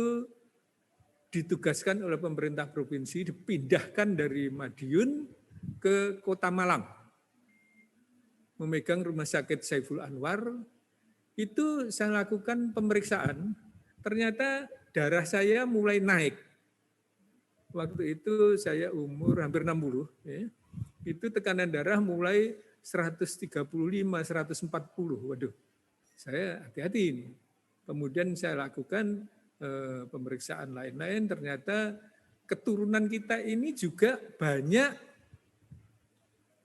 ditugaskan oleh pemerintah provinsi, dipindahkan dari Madiun ke Kota Malang. Memegang Rumah Sakit Saiful Anwar, itu saya lakukan pemeriksaan, ternyata darah saya mulai naik. Waktu itu saya umur hampir 60, ya. Itu tekanan darah mulai 135, 140. Waduh, saya hati-hati ini. Kemudian saya lakukan pemeriksaan lain-lain, ternyata keturunan kita ini juga banyak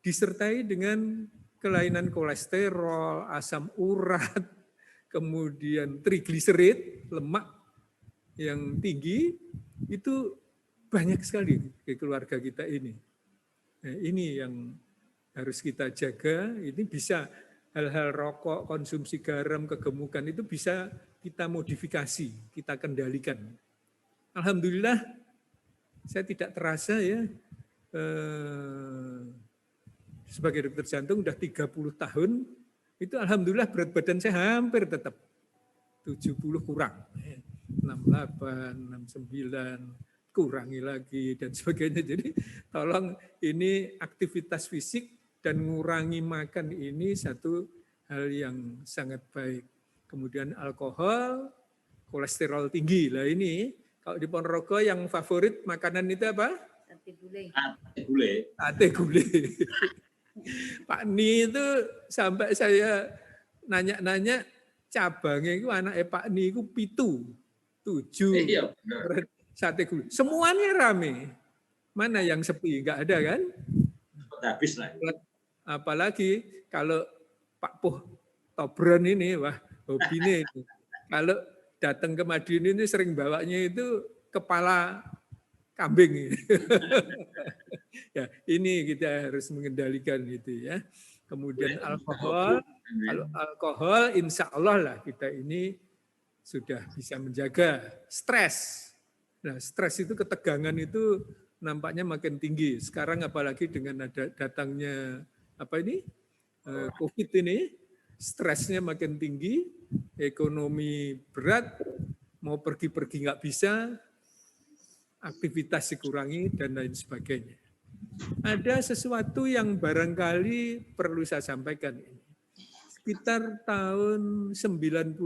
disertai dengan kelainan kolesterol, asam urat, kemudian trigliserid, lemak yang tinggi, itu banyak sekali di keluarga kita ini. Nah, ini yang harus kita jaga. Ini bisa hal-hal rokok, konsumsi garam, kegemukan itu bisa kita modifikasi, kita kendalikan. Alhamdulillah, saya tidak terasa ya, sebagai dokter jantung udah 30 tahun, itu alhamdulillah berat badan saya hampir tetap 70 kurang. 68, 69, kurangi lagi dan sebagainya. Jadi tolong ini aktivitas fisik dan ngurangi makan ini satu hal yang sangat baik. Kemudian alkohol, kolesterol tinggi. Lah ini kalau di Ponorogo yang favorit makanan itu apa? Sate gulai. Sate gulai. Sate gulai. Pak Ni itu sampai saya nanya-nanya cabangnya itu anaknya Pak Ni itu 7. Iya, benar. Sate gulai. Semuanya rame. Mana yang sepi? Enggak ada kan? Habis lah. Apalagi kalau Pak Puh Tobron ini, wah hobinya itu. Kalau datang ke Madiun ini sering bawanya itu kepala kambing. Ya, ini kita harus mengendalikan itu ya. Kemudian alkohol, kalau alkohol insya Allah lah kita ini sudah bisa menjaga. Stres. Nah, stres itu, ketegangan itu nampaknya makin tinggi. Sekarang apalagi dengan ada datangnya COVID ini, stresnya makin tinggi, ekonomi berat, mau pergi-pergi nggak bisa, aktivitas dikurangi, dan lain sebagainya. Ada sesuatu yang barangkali perlu saya sampaikan ini. Sekitar tahun 91,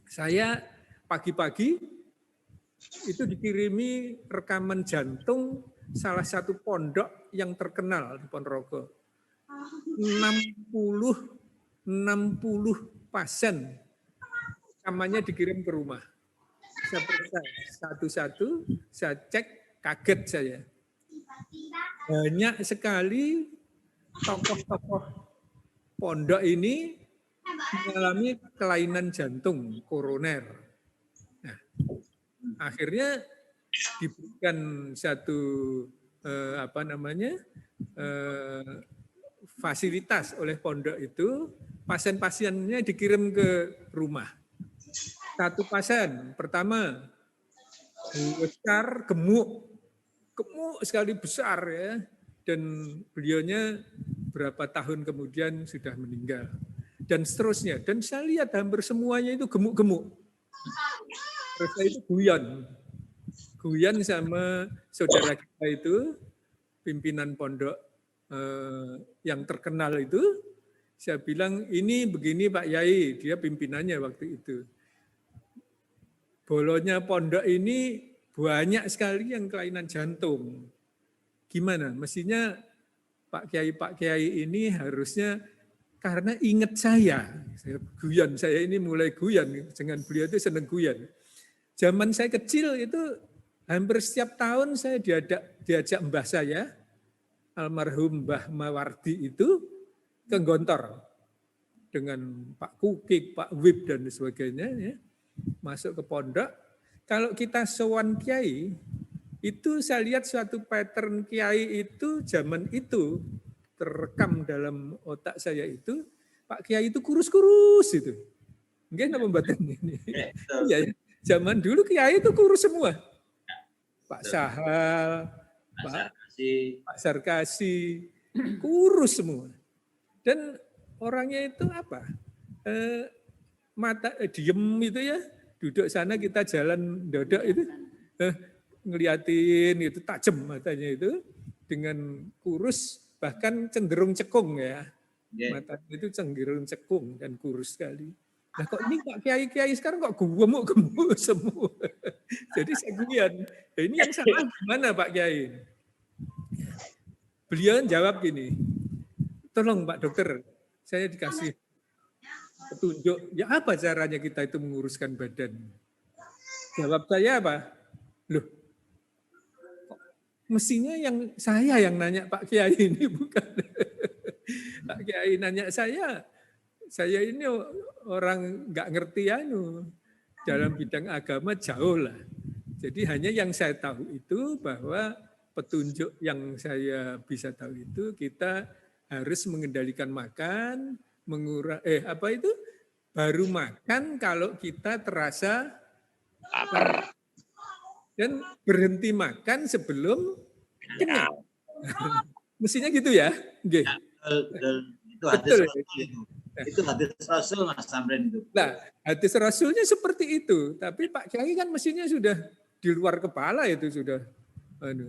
saya pagi-pagi itu dikirimi rekaman jantung salah satu pondok yang terkenal di Ponorogo. 60 pasien rekamannya dikirim ke rumah. Saya periksa satu-satu, saya cek, kaget saya. Banyak sekali tokoh-tokoh pondok ini mengalami kelainan jantung koroner. Nah, akhirnya diberikan satu fasilitas oleh pondok itu, pasien-pasiennya dikirim ke rumah. Satu pasien pertama besar, gemuk sekali, besar ya, dan beliaunya berapa tahun kemudian sudah meninggal dan seterusnya. Dan saya lihat hampir semuanya itu gemuk-gemuk. Terus saya itu guyon sama saudara kita itu, pimpinan pondok yang terkenal itu. Saya bilang, ini begini Pak Yai, dia pimpinannya waktu itu. Bolonya pondok ini banyak sekali yang kelainan jantung. Gimana? Mestinya Pak Kiai ini harusnya, karena ingat saya guyon, saya ini mulai guyon, dengan beliau itu senang guyon. Zaman saya kecil itu hampir setiap tahun saya diajak mbah saya, almarhum Mbah Mawardi itu, ke Gontor dengan Pak Kukik, Pak Wib dan sebagainya, ya, masuk ke pondok. Kalau kita sowan kiai, itu saya lihat suatu pattern kiai itu zaman itu terekam dalam otak saya itu, Pak Kiai itu kurus-kurus itu. Mungkin apa badan ini? Iya, Zaman dulu kiai itu kurus semua. Pak Sahal, Pak Sarkasi, kurus semua. Dan orangnya itu apa? Diem itu ya, duduk sana kita jalan dodok itu, ngeliatin itu tajam matanya itu dengan kurus, bahkan cenderung cekung ya. Matanya itu cenderung cekung dan kurus sekali. Nah kok ini Pak Kiai sekarang kok gemuk semua. Jadi saya guyon, ini yang salah gimana Pak Kiai? Beliau jawab gini, tolong Pak Dokter, saya dikasih petunjuk, ya apa caranya kita itu menguruskan badan? Jawab saya apa? Loh, mestinya saya yang nanya Pak Kiai ini bukan. Pak Kiai nanya saya ini orang nggak ngerti dalam bidang agama jauh lah. Jadi hanya yang saya tahu itu bahwa petunjuk yang saya bisa tahu itu kita harus mengendalikan makan, baru makan kalau kita terasa lapar dan berhenti makan sebelum kenyang. Mestinya gitu ya. Okay. Itu hadis Rasul Mas Samren itu. Nah, hadis Rasulnya seperti itu, tapi Pak Kiai kan mestinya sudah di luar kepala itu sudah.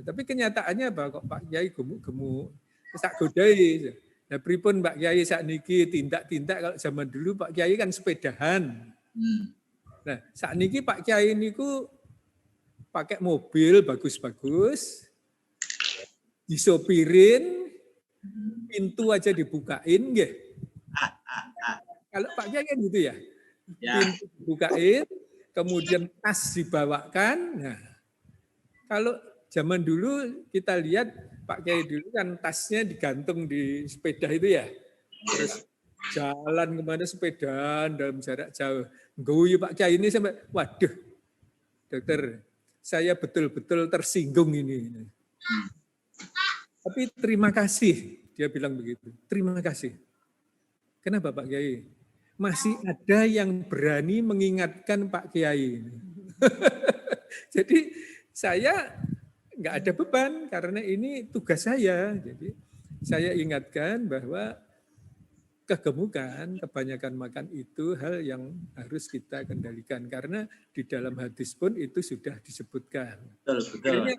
Tapi kenyataannya apa kok Pak Kiai gemuk-gemuk, tak godai. Nah, pripun Pak Kiai sakniki tindak-tindak kalau zaman dulu Pak Kiai kan sepedahan. Nah, sakniki Pak Kiai niku pakai mobil bagus-bagus, disopirin, pintu aja dibukain nggih. Kalau Pak Kiai kan gitu ya, pintu dibukain, kemudian tas dibawakan. Nah, kalau zaman dulu kita lihat Pak Kiai dulu kan tasnya digantung di sepeda itu ya, terus jalan kemana sepedaan dalam jarak jauh. Guyu Pak Kiai ini sampai, waduh, Dokter, saya betul-betul tersinggung ini. Tapi terima kasih, dia bilang begitu. Terima kasih. Kenapa Pak Kiai? Masih ada yang berani mengingatkan Pak Kiai. Jadi saya nggak ada beban karena ini tugas saya. Jadi saya ingatkan bahwa kegemukan, kebanyakan makan itu hal yang harus kita kendalikan karena di dalam hadis pun itu sudah disebutkan. Betul.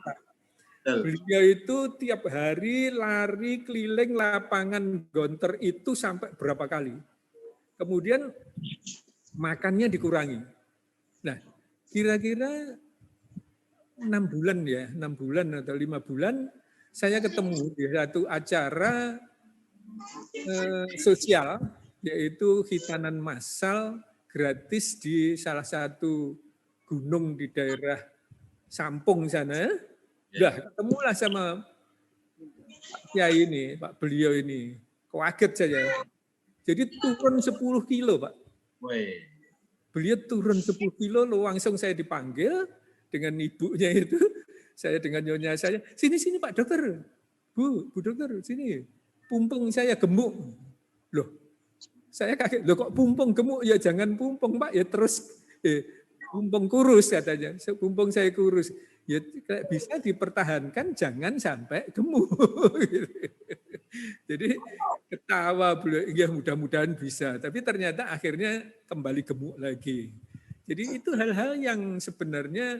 Beliau itu tiap hari lari keliling lapangan gonter itu sampai berapa kali. Kemudian makannya dikurangi. Nah, kira-kira 6 bulan atau 5 bulan saya ketemu di satu acara sosial, yaitu hitanan massal gratis di salah satu gunung di daerah Sampung sana. Udah ketemulah sama Pak Kiai ini, Pak beliau ini. Kaget saya. Jadi turun 10 kilo, Pak. Beliau turun 10 kilo, langsung saya dipanggil dengan ibunya itu. Saya dengan nyonya saya, sini Pak Dokter. Bu Dokter, sini. Pumpung saya gemuk. Loh, saya kaget. Loh kok pumpung gemuk? Ya jangan pumpung, Pak. Ya terus pumpung kurus katanya. Pumpung saya kurus. Ya bisa dipertahankan, jangan sampai gemuk. Jadi ketawa beliau, ya mudah-mudahan bisa. Tapi ternyata akhirnya kembali gemuk lagi. Jadi itu hal-hal yang sebenarnya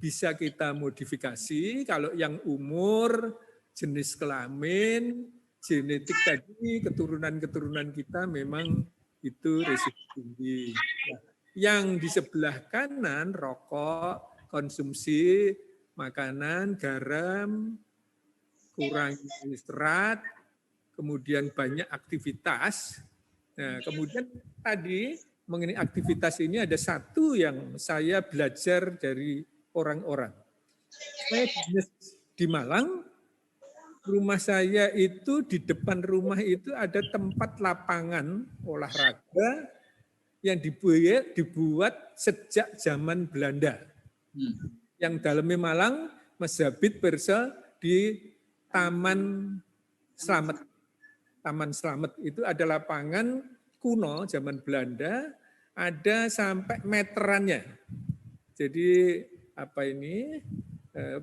bisa kita modifikasi. Kalau yang umur, jenis kelamin, genetik tadi, keturunan-keturunan kita memang itu risiko tinggi. Nah, yang di sebelah kanan, rokok, konsumsi makanan, garam, kurang serat, kemudian banyak aktivitas. Nah, kemudian tadi mengenai aktivitas ini ada satu yang saya belajar dari orang-orang. Saya di Malang, rumah saya itu di depan rumah itu ada tempat lapangan olahraga yang dibuat sejak zaman Belanda. Yang dalamnya Malang, Mazhabit Persa di Taman Slamet. Taman Slamet itu ada lapangan kuno zaman Belanda, ada sampai meterannya. Jadi apa ini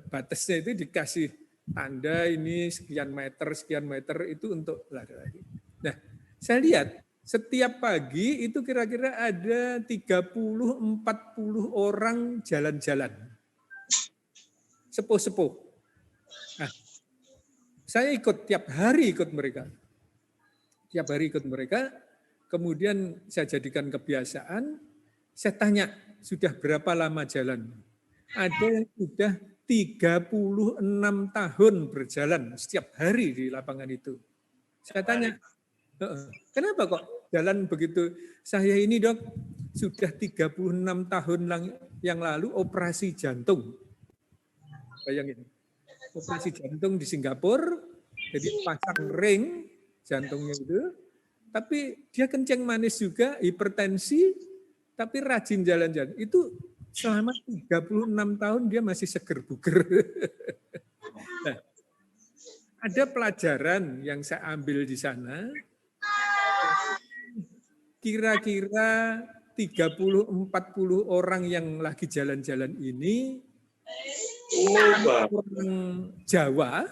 batasnya itu dikasih tanda ini sekian meter itu untuk lari-lari. Nah, saya lihat setiap pagi itu kira-kira ada 30-40 orang jalan-jalan. Sepuh-sepuh. Nah, saya tiap hari ikut mereka. Tiap hari ikut mereka, kemudian saya jadikan kebiasaan, saya tanya, sudah berapa lama jalan? Ada yang sudah 36 tahun berjalan setiap hari di lapangan itu. Saya tanya, kenapa kok jalan begitu? Saya ini dok, sudah 36 tahun yang lalu operasi jantung. Bayangin, operasi jantung di Singapura, jadi pasang ring jantungnya itu, tapi dia kencing manis juga, hipertensi, tapi rajin jalan-jalan. Itu selama 36 tahun dia masih seger buger. Nah, ada pelajaran yang saya ambil di sana, kira-kira 30-40 orang yang lagi jalan-jalan ini, orang Jawa,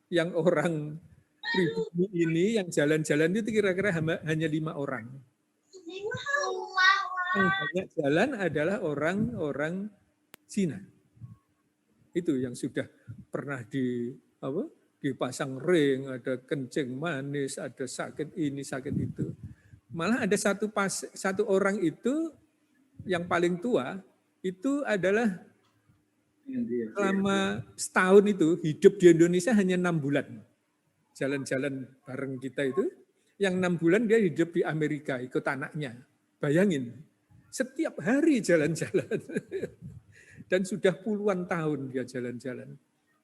yang orang pribumi ini, yang jalan-jalan itu kira-kira hanya 5 orang. Yang banyak jalan adalah orang-orang Cina. Itu yang sudah pernah dipasang ring, ada kencing manis, ada sakit ini, sakit itu. Malah ada satu orang itu yang paling tua, itu adalah selama setahun itu hidup di Indonesia hanya 6 bulan. Jalan-jalan bareng kita itu, yang 6 bulan dia hidup di Amerika, ikut anaknya. Bayangin, setiap hari jalan-jalan. Dan sudah puluhan tahun dia jalan-jalan.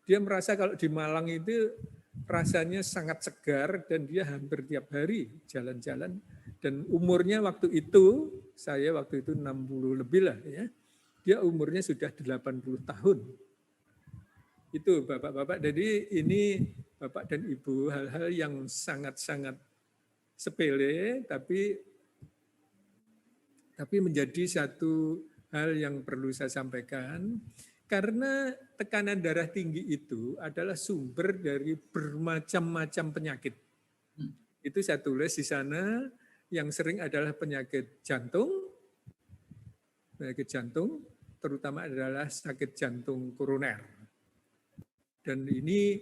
Dia merasa kalau di Malang itu rasanya sangat segar dan dia hampir tiap hari jalan-jalan. Dan umurnya waktu itu, saya waktu itu 60 lebih lah ya. Dia umurnya sudah 80 tahun. Itu Bapak-bapak, jadi ini Bapak dan Ibu, hal-hal yang sangat-sangat sepele, tapi menjadi satu hal yang perlu saya sampaikan, karena tekanan darah tinggi itu adalah sumber dari bermacam-macam penyakit. Itu saya tulis di sana, yang sering adalah penyakit jantung, terutama adalah sakit jantung koroner. Dan ini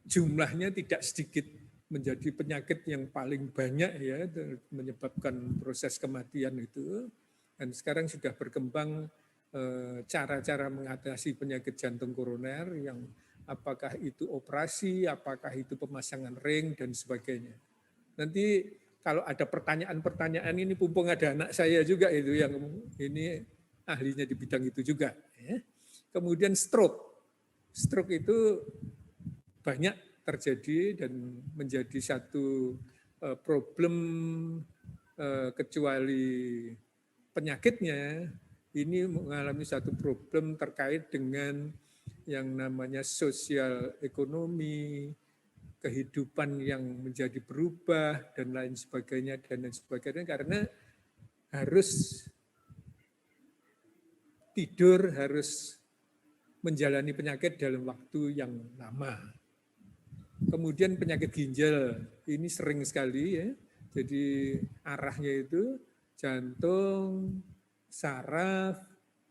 jumlahnya tidak sedikit, menjadi penyakit yang paling banyak ya, menyebabkan proses kematian itu. Dan sekarang sudah berkembang cara-cara mengatasi penyakit jantung koroner, yang apakah itu operasi, apakah itu pemasangan ring, dan sebagainya. Nanti kalau ada pertanyaan-pertanyaan ini, mumpung ada anak saya juga itu yang ini ahlinya di bidang itu juga. Ya. Kemudian stroke. Stroke itu banyak terjadi dan menjadi satu problem, kecuali penyakitnya, ini mengalami satu problem terkait dengan yang namanya sosial ekonomi, kehidupan yang menjadi berubah, dan lain sebagainya, karena harus tidur, harus menjalani penyakit dalam waktu yang lama. Kemudian penyakit ginjal, ini sering sekali ya. Jadi arahnya itu jantung, saraf,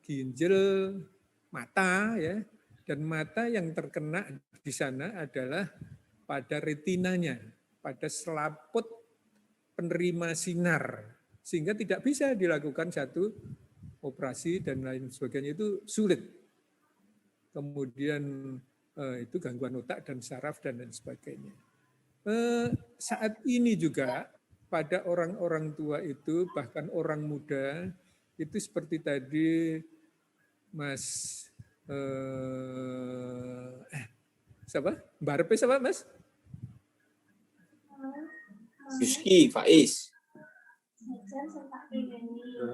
ginjal, mata ya. Dan mata yang terkena di sana adalah pada retinanya, pada selaput penerima sinar, sehingga tidak bisa dilakukan satu operasi dan lain sebagainya, itu sulit. Kemudian itu gangguan otak dan saraf dan lain sebagainya. Saat ini juga pada orang-orang tua itu, bahkan orang muda, itu seperti tadi Mas siapa? Barpe siapa Mas? Yuski, Faiz.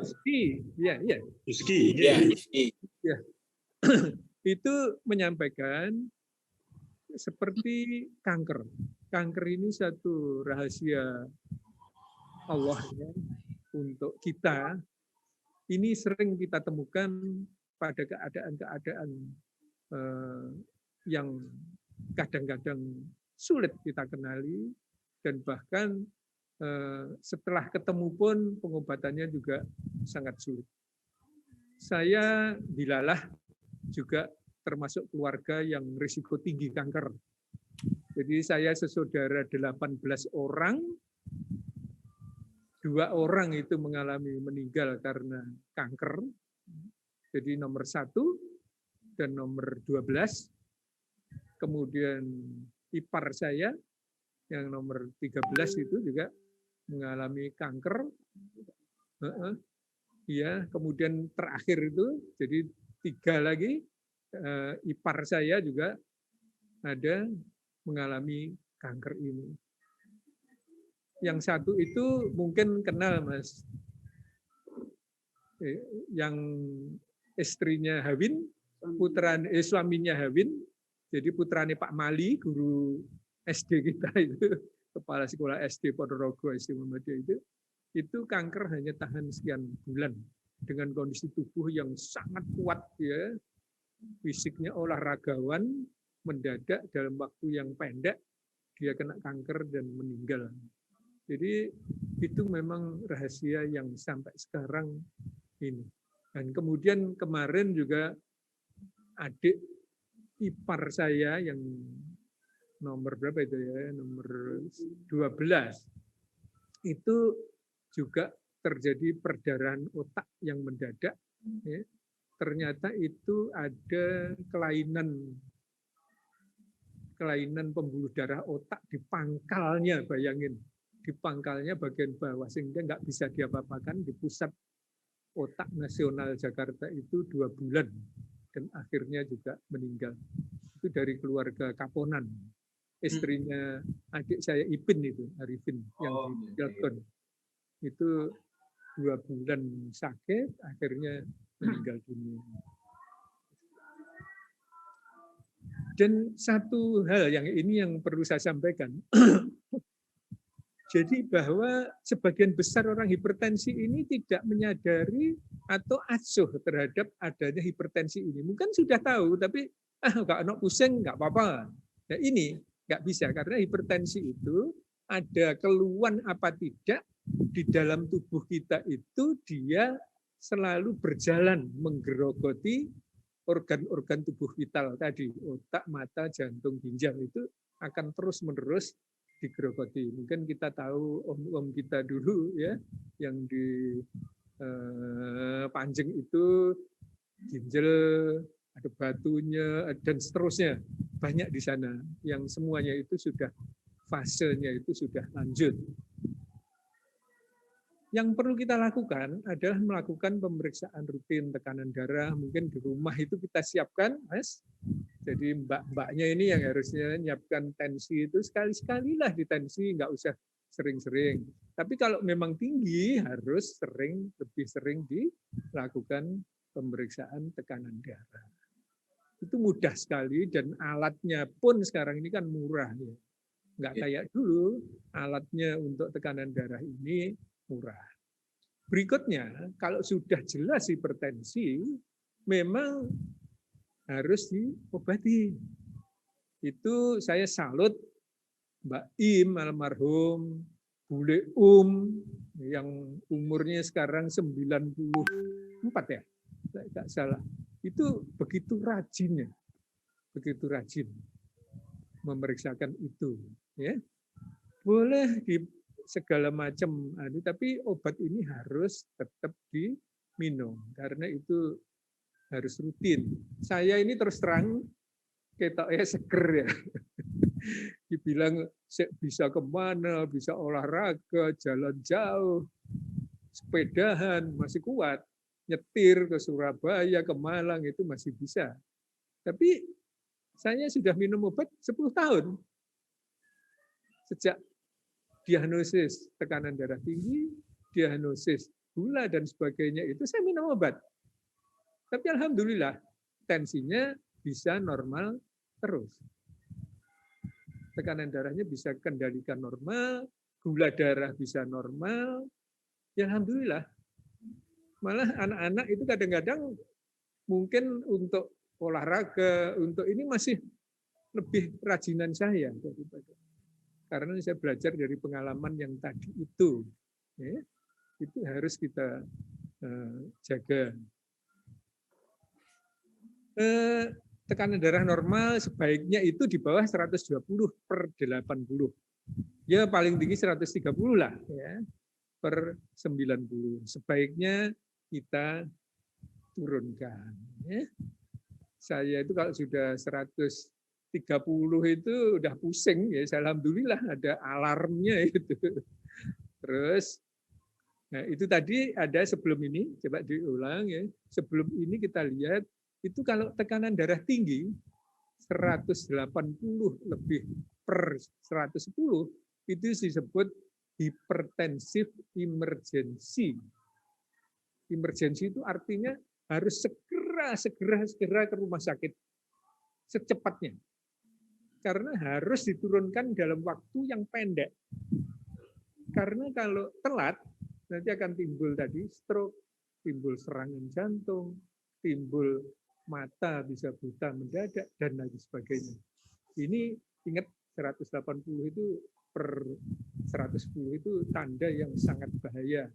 Yuski, ya. Yuski, Ya, Yuski. Ya. Itu menyampaikan seperti kanker. Kanker ini satu rahasia Allah ya, untuk kita. ini sering kita temukan pada keadaan-keadaan yang kadang-kadang sulit kita kenali, dan bahkan setelah ketemu pun pengobatannya juga sangat sulit. Saya dilalah juga termasuk keluarga yang risiko tinggi kanker. Jadi saya sesaudara 18 orang, 2 orang itu mengalami meninggal karena kanker. Jadi nomor 1 dan nomor 12. Kemudian ipar saya yang nomor 13 itu juga mengalami kanker. Ya, kemudian terakhir itu jadi 3 lagi, ipar saya juga ada mengalami kanker ini. Yang satu itu mungkin kenal Mas, yang istrinya Hawin, suaminya Hawin, jadi putranya Pak Mali, guru SD kita itu, kepala sekolah SD Ponorogo SD Muhammadiyah itu kanker hanya tahan sekian bulan dengan kondisi tubuh yang sangat kuat ya, fisiknya olahragawan, mendadak dalam waktu yang pendek dia kena kanker dan meninggal. Jadi itu memang rahasia yang sampai sekarang ini. Dan kemudian kemarin juga adik ipar saya yang nomor berapa itu ya, nomor 12, itu juga terjadi perdarahan otak yang mendadak. Ya. Ternyata itu ada kelainan pembuluh darah otak di pangkalnya, bayangin. Di pangkalnya bagian bawah, sehingga nggak bisa diapa-apakan di pusat otak nasional Jakarta itu 2 bulan. Dan akhirnya juga meninggal. Itu dari keluarga Kaponan. Istrinya adik saya Ipin itu, Arifin, yang di Cilegon. Itu 2 bulan sakit, akhirnya meninggal dunia. Dan satu hal yang ini yang perlu saya sampaikan. Jadi bahwa sebagian besar orang hipertensi ini tidak menyadari atau acuh terhadap adanya hipertensi ini. Mungkin sudah tahu, tapi nggak ada pusing, nggak apa-apa. Nah ini nggak bisa, karena hipertensi itu ada keluhan apa tidak di dalam tubuh kita itu dia selalu berjalan menggerogoti organ-organ tubuh vital tadi, otak, mata, jantung, ginjal itu akan terus-menerus digerogoti. Mungkin kita tahu om-om kita dulu ya, yang di Panjeng itu ginjal, ada batunya dan seterusnya, banyak di sana yang semuanya itu sudah fasenya itu sudah lanjut. Yang perlu kita lakukan adalah melakukan pemeriksaan rutin tekanan darah. Mungkin di rumah itu kita siapkan, Mas. Jadi mbak-mbaknya ini yang harusnya menyiapkan tensi itu sekali-sekalilah ditensi, nggak usah sering-sering. Tapi kalau memang tinggi harus lebih sering dilakukan pemeriksaan tekanan darah. Itu mudah sekali dan alatnya pun sekarang ini kan murah ya. Nggak kayak dulu, alatnya untuk tekanan darah ini murah. Berikutnya, kalau sudah jelas hipertensi, memang harus diobati. Itu saya salut Mbak Im almarhum, Bule yang umurnya sekarang 94 ya, saya nggak salah. Itu begitu rajinnya, begitu rajin memeriksakan itu. Ya, boleh di segala macam, tapi obat ini harus tetap diminum karena itu harus rutin. Saya ini terus terang ketoknya seger ya. Dibilang bisa kemana, bisa olahraga, jalan jauh, sepedahan masih kuat, nyetir ke Surabaya, ke Malang itu masih bisa. Tapi saya sudah minum obat 10 tahun. Sejak diagnosis tekanan darah tinggi, diagnosis gula dan sebagainya itu saya minum obat. Tapi alhamdulillah tensinya bisa normal terus. Tekanan darahnya bisa kendalikan normal, gula darah bisa normal. Ya alhamdulillah. Malah anak-anak itu kadang-kadang mungkin untuk olahraga, untuk ini masih lebih rajinan saya daripada. Karena saya belajar dari pengalaman yang tadi itu. Ya, itu harus kita jaga. Tekanan darah normal sebaiknya itu di bawah 120/80. Ya paling tinggi 130 lah ya, per 90. Sebaiknya kita turunkan. Ya. Saya itu kalau sudah 130 itu udah pusing ya. Alhamdulillah ada alarmnya itu. Terus, nah itu tadi ada sebelum ini, coba diulang ya. Sebelum ini kita lihat itu kalau tekanan darah tinggi 180 lebih per 110 itu disebut hipertensif emergency. Emergency itu artinya harus segera ke rumah sakit secepatnya. Karena harus diturunkan dalam waktu yang pendek. Karena kalau telat nanti akan timbul tadi stroke, timbul serangan jantung, timbul mata bisa buta mendadak dan lain sebagainya. Ini ingat 180 itu per 110 itu tanda yang sangat bahaya.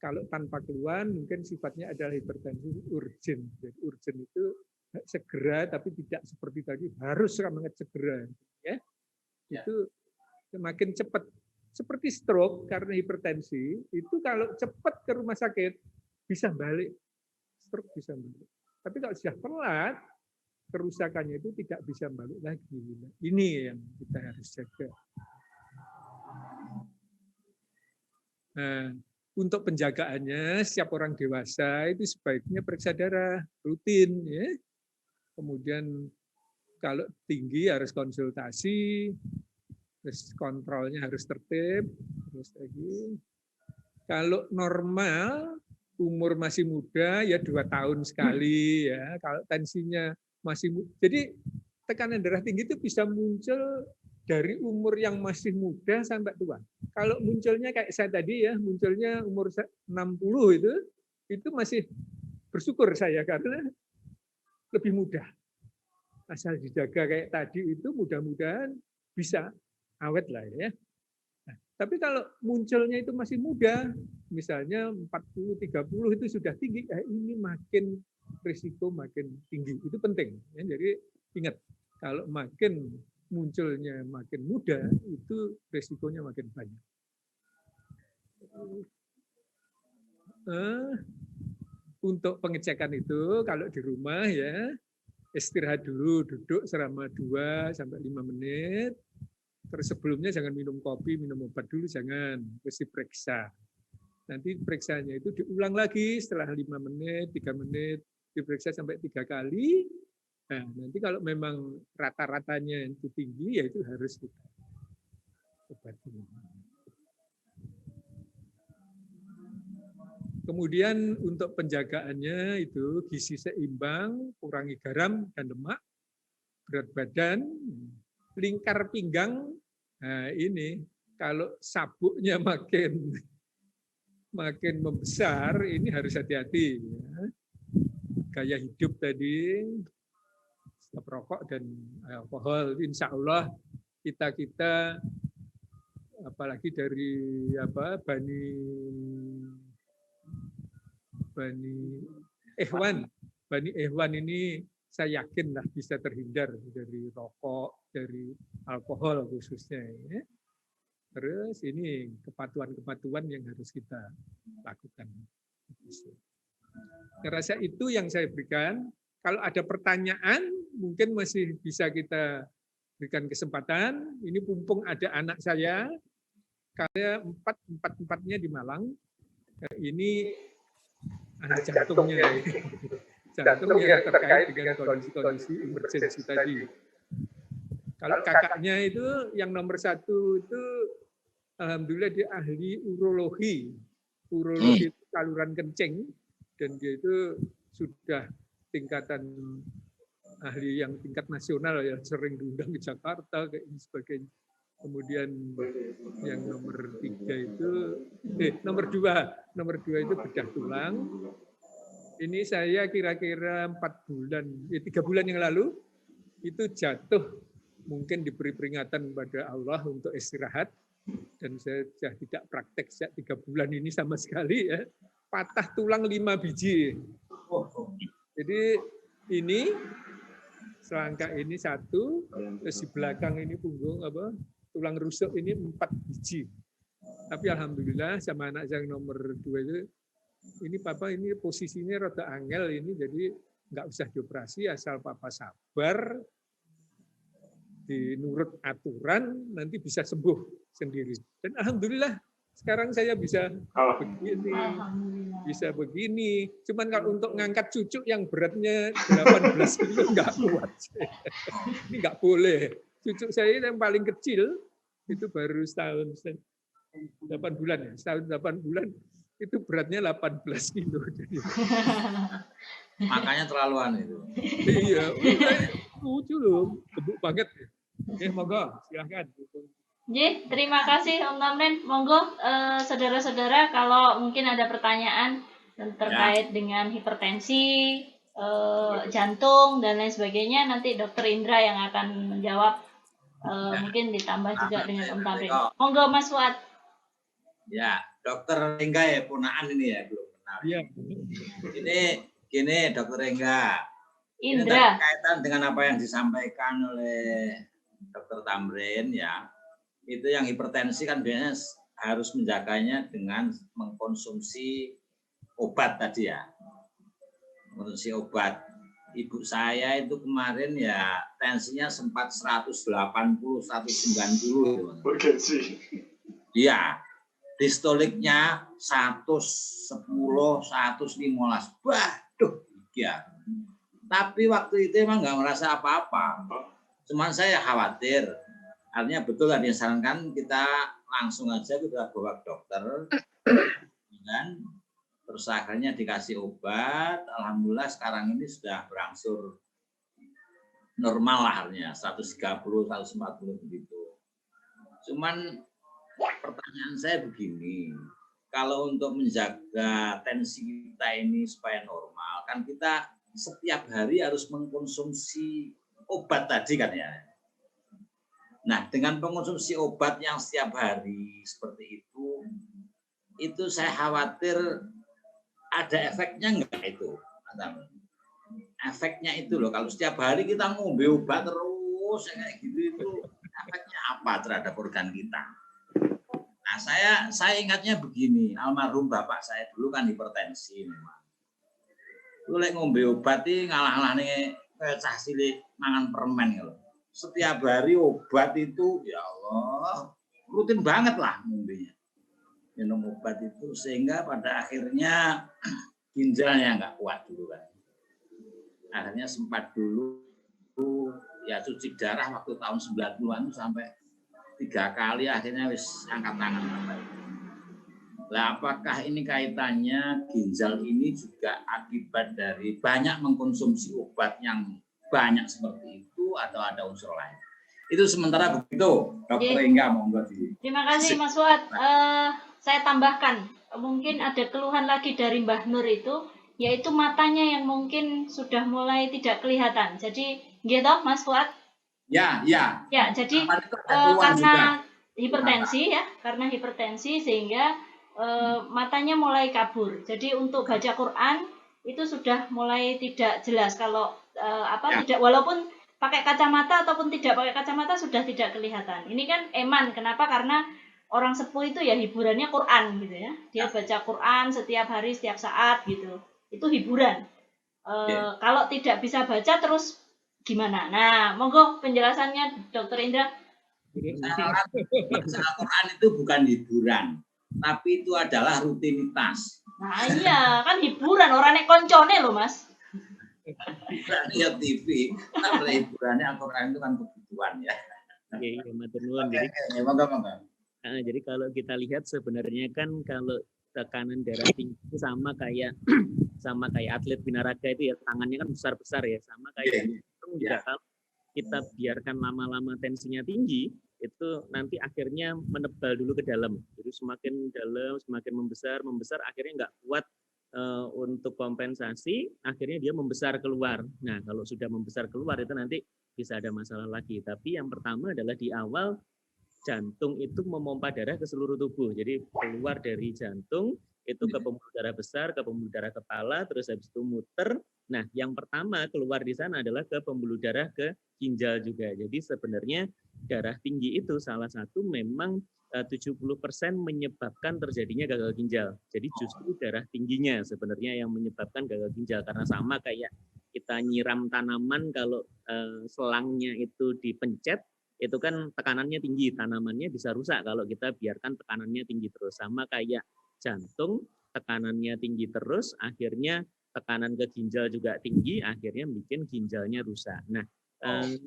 Kalau tanpa keluhan mungkin sifatnya adalah hipertensi urgent. Jadi urgent itu segera tapi tidak seperti tadi harus sangat segera. Ya. Itu semakin cepat. Seperti stroke karena hipertensi itu kalau cepat ke rumah sakit bisa balik. Stroke bisa balik. Tapi kalau sudah telat, kerusakannya itu tidak bisa balik lagi. Ini yang kita harus jaga. Nah, untuk penjagaannya, setiap orang dewasa itu sebaiknya periksa darah rutin, ya. Kemudian kalau tinggi harus konsultasi, terus kontrolnya harus tertib, terus lagi. Kalau normal umur masih muda ya 2 tahun sekali ya. Kalau tensinya masih jadi tekanan darah tinggi itu bisa muncul dari umur yang masih muda sampai tua. Kalau munculnya kayak saya tadi ya, munculnya umur 60 itu masih bersyukur saya karena lebih mudah. Asal dijaga kayak tadi itu mudah-mudahan bisa awet lah ya. Nah, tapi kalau munculnya itu masih muda, misalnya 40, 30 itu sudah tinggi, ini makin risiko makin tinggi. Itu penting. Ya. Jadi ingat, kalau makin munculnya makin muda, itu risikonya makin banyak. Untuk pengecekan itu, kalau di rumah ya, istirahat dulu, duduk selama 2 sampai 5 menit. Terus sebelumnya jangan minum kopi, minum obat dulu, jangan. Terus diperiksa. Nanti periksanya itu diulang lagi setelah 5 menit, 3 menit, diperiksa sampai 3 kali. Nah, nanti kalau memang rata-ratanya itu tinggi, ya itu harus kita obati. Kemudian untuk penjagaannya itu gizi seimbang, kurangi garam dan lemak, berat badan, lingkar pinggang. Nah, ini kalau sabuknya makin membesar, ini harus hati-hati. Ya. Gaya hidup tadi, stop rokok dan alkohol, insya Allah kita apalagi dari Bani Ikhwan ini saya yakin lah bisa terhindar dari rokok, dari alkohol khususnya. Ya. Terus ini kepatuhan-kepatuhan yang harus kita lakukan. Saya rasa itu yang saya berikan. Kalau ada pertanyaan, mungkin masih bisa kita berikan kesempatan. Ini mumpung ada anak saya, karena empat-empatnya di Malang. Ini jantungnya yang terkait dengan kondisi-kondisi emergensi tadi. Kalau kakaknya itu yang nomor 1 itu alhamdulillah dia ahli urologi. Urologi itu saluran kencing dan dia itu sudah tingkatan ahli yang tingkat nasional ya, sering diundang ke Jakarta kayak ini sebagainya. Kemudian yang nomor 3 itu nomor 2 itu bedah tulang. Ini saya kira-kira 3 bulan yang lalu itu jatuh, mungkin diberi peringatan pada Allah untuk istirahat, dan saya sudah tidak praktek sejak 3 bulan ini sama sekali ya. Patah tulang 5 biji. Jadi ini selangkah ini 1, terus di belakang ini punggung tulang rusuk ini 4 biji. Tapi alhamdulillah sama anak yang nomor 2 itu, ini papa ini posisinya rada angel ini, jadi nggak usah dioperasi, asal papa sabar, dinurut aturan, nanti bisa sembuh sendiri. Dan alhamdulillah sekarang saya bisa begini, bisa begini. Cuman kalau untuk ngangkat cucu yang beratnya 18 kilo nggak kuat. Ini nggak boleh. Cucu saya yang paling kecil itu baru setahun 8 bulan ya, setahun 8 bulan. Itu beratnya 18 kilo. Makanya terlaluan itu. Iya, lucu loh, gebuk banget. Monggo, silahkan. Terima kasih Om Tamrin. Monggo saudara-saudara kalau mungkin ada pertanyaan terkait dengan hipertensi, jantung dan lain sebagainya, nanti Dokter Indra yang akan menjawab. Mungkin ditambah juga dengan Om Tamrin. Monggo Mas Fuad. Ya, Dokter Engga ya, punaan ini ya, belum kenal. Iya. Ini gini, Dokter Engga. Indra. Ini berkaitan dengan apa yang disampaikan oleh Dokter Tamrin ya. Itu yang hipertensi kan biasanya harus menjaganya dengan mengkonsumsi obat tadi ya. Mengkonsumsi obat. Ibu saya itu kemarin ya tensinya sempat 180, 190. Urgensi. Iya. Distoliknya 110, 115. Waduh, ya. Tapi waktu itu emang nggak merasa apa-apa. Cuman saya khawatir. Artinya betul tadi disarankan kita langsung aja kita bawa ke dokter. Dan terus akhirnya dikasih obat. Alhamdulillah sekarang ini sudah berangsur normal lah artinya. 130, 140 begitu. Cuman pertanyaan saya begini, kalau untuk menjaga tensi kita ini supaya normal, kan kita setiap hari harus mengkonsumsi obat tadi kan ya. Nah, dengan mengkonsumsi obat yang setiap hari seperti itu saya khawatir ada efeknya enggak itu? Efeknya itu loh, kalau setiap hari kita ngombe obat terus kayak gitu itu efeknya apa terhadap organ kita? Nah, saya ingatnya begini, almarhum bapak saya dulu kan hipertensi memang. Lu lek ngombe obat iki ngalah-ngalahne cah cilik mangan permen gitu. Setiap hari obat itu ya Allah, rutin banget lah ngombenya. Minum obat itu sehingga pada akhirnya ginjalnya nggak kuat dulu kan. Akhirnya sempat dulu ya cuci darah waktu tahun 90-an sampai 3 kali akhirnya wis angkat tangan. Lah apakah ini kaitannya ginjal ini juga akibat dari banyak mengkonsumsi obat yang banyak seperti itu atau ada unsur lain? Itu sementara begitu, Dokter Engga monggo di. Terima kasih Mas Fuad. Saya tambahkan, mungkin ada keluhan lagi dari Mbah Nur itu, yaitu matanya yang mungkin sudah mulai tidak kelihatan. Jadi, gitu Mas Fuad? Ya, jadi karena hipertensi ya, karena hipertensi sehingga matanya mulai kabur. Jadi untuk baca Quran itu sudah mulai tidak jelas kalau tidak, walaupun pakai kacamata ataupun tidak pakai kacamata sudah tidak kelihatan. Ini kan eman, kenapa? Karena orang sepuh itu ya hiburannya Quran gitu ya. Dia baca Quran setiap hari, setiap saat gitu. Itu hiburan. Kalau tidak bisa baca terus gimana? Nah, monggo penjelasannya Dokter Indra. Baca Al-Quran itu bukan hiburan, tapi itu adalah rutinitas. Nah iya, kan hiburan, orang nek koncone loh Mas. Lihat TV, kan hiburannya Al-Quran itu kan kebutuhan ya. Iya, matur nuwun. Jadi kalau kita lihat sebenarnya kan kalau tekanan darah tinggi itu sama kayak atlet binaraga itu ya, tangannya kan besar-besar ya, sama kayak juga kalau kita biarkan lama-lama tensinya tinggi itu nanti akhirnya menebal dulu ke dalam. Jadi semakin dalam, semakin membesar akhirnya nggak kuat untuk kompensasi akhirnya dia membesar keluar. Nah, kalau sudah membesar keluar itu nanti bisa ada masalah lagi. Tapi yang pertama adalah di awal jantung itu memompa darah ke seluruh tubuh. Jadi keluar dari jantung itu ke pembuluh darah besar, ke pembuluh darah kepala, terus habis itu muter. Nah, yang pertama keluar di sana adalah ke pembuluh darah ke ginjal juga. Jadi sebenarnya darah tinggi itu salah satu memang 70% menyebabkan terjadinya gagal ginjal. Jadi justru darah tingginya sebenarnya yang menyebabkan gagal ginjal. Karena sama kayak kita nyiram tanaman, kalau selangnya itu dipencet, itu kan tekanannya tinggi, tanamannya bisa rusak kalau kita biarkan tekanannya tinggi terus. Sama kayak jantung, tekanannya tinggi terus, akhirnya tekanan ke ginjal juga tinggi, akhirnya bikin ginjalnya rusak. Nah,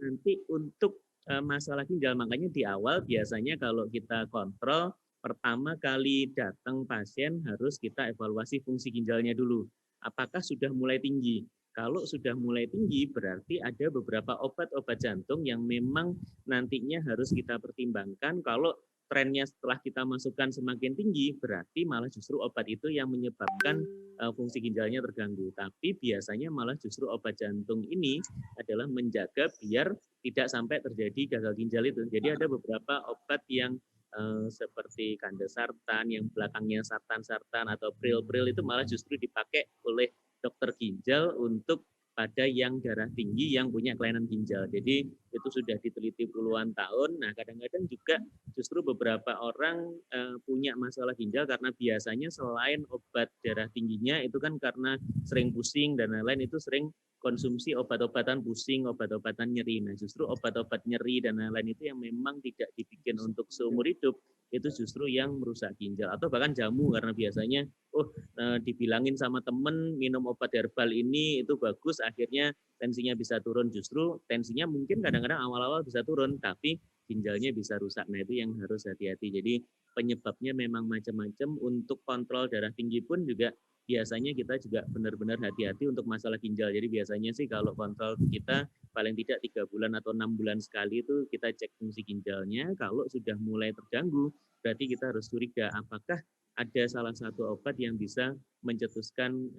nanti untuk masalah ginjal, makanya di awal biasanya kalau kita kontrol, pertama kali datang pasien harus kita evaluasi fungsi ginjalnya dulu. Apakah sudah mulai tinggi? Kalau sudah mulai tinggi, berarti ada beberapa obat-obat jantung yang memang nantinya harus kita pertimbangkan. Kalau trennya setelah kita masukkan semakin tinggi, berarti malah justru obat itu yang menyebabkan fungsi ginjalnya terganggu. Tapi biasanya malah justru obat jantung ini adalah menjaga biar tidak sampai terjadi gagal ginjal itu. Jadi ada beberapa obat yang seperti kandesartan, yang belakangnya sartan-sartan atau pril-pril itu malah justru dipakai oleh dokter ginjal untuk pada yang darah tinggi yang punya kelainan ginjal. Jadi itu sudah diteliti puluhan tahun. Nah, kadang-kadang juga justru beberapa orang punya masalah ginjal karena biasanya selain obat darah tingginya itu kan karena sering pusing dan lain-lain, itu sering konsumsi obat-obatan pusing, obat-obatan nyeri. Nah, justru obat-obat nyeri dan lain-lain itu yang memang tidak dibikin untuk seumur hidup, itu justru yang merusak ginjal. Atau bahkan jamu, karena biasanya dibilangin sama temen minum obat herbal ini itu bagus, akhirnya tensinya bisa turun. Justru tensinya mungkin kadang-kadang awal-awal bisa turun, tapi ginjalnya bisa rusak. Nah, itu yang harus hati-hati. Jadi penyebabnya memang macam-macam. Untuk kontrol darah tinggi pun juga biasanya kita juga benar-benar hati-hati untuk masalah ginjal. Jadi biasanya sih kalau kontrol kita paling tidak 3 bulan atau 6 bulan sekali itu kita cek fungsi ginjalnya. Kalau sudah mulai terganggu, berarti kita harus curiga apakah ada salah satu obat yang bisa mencetuskan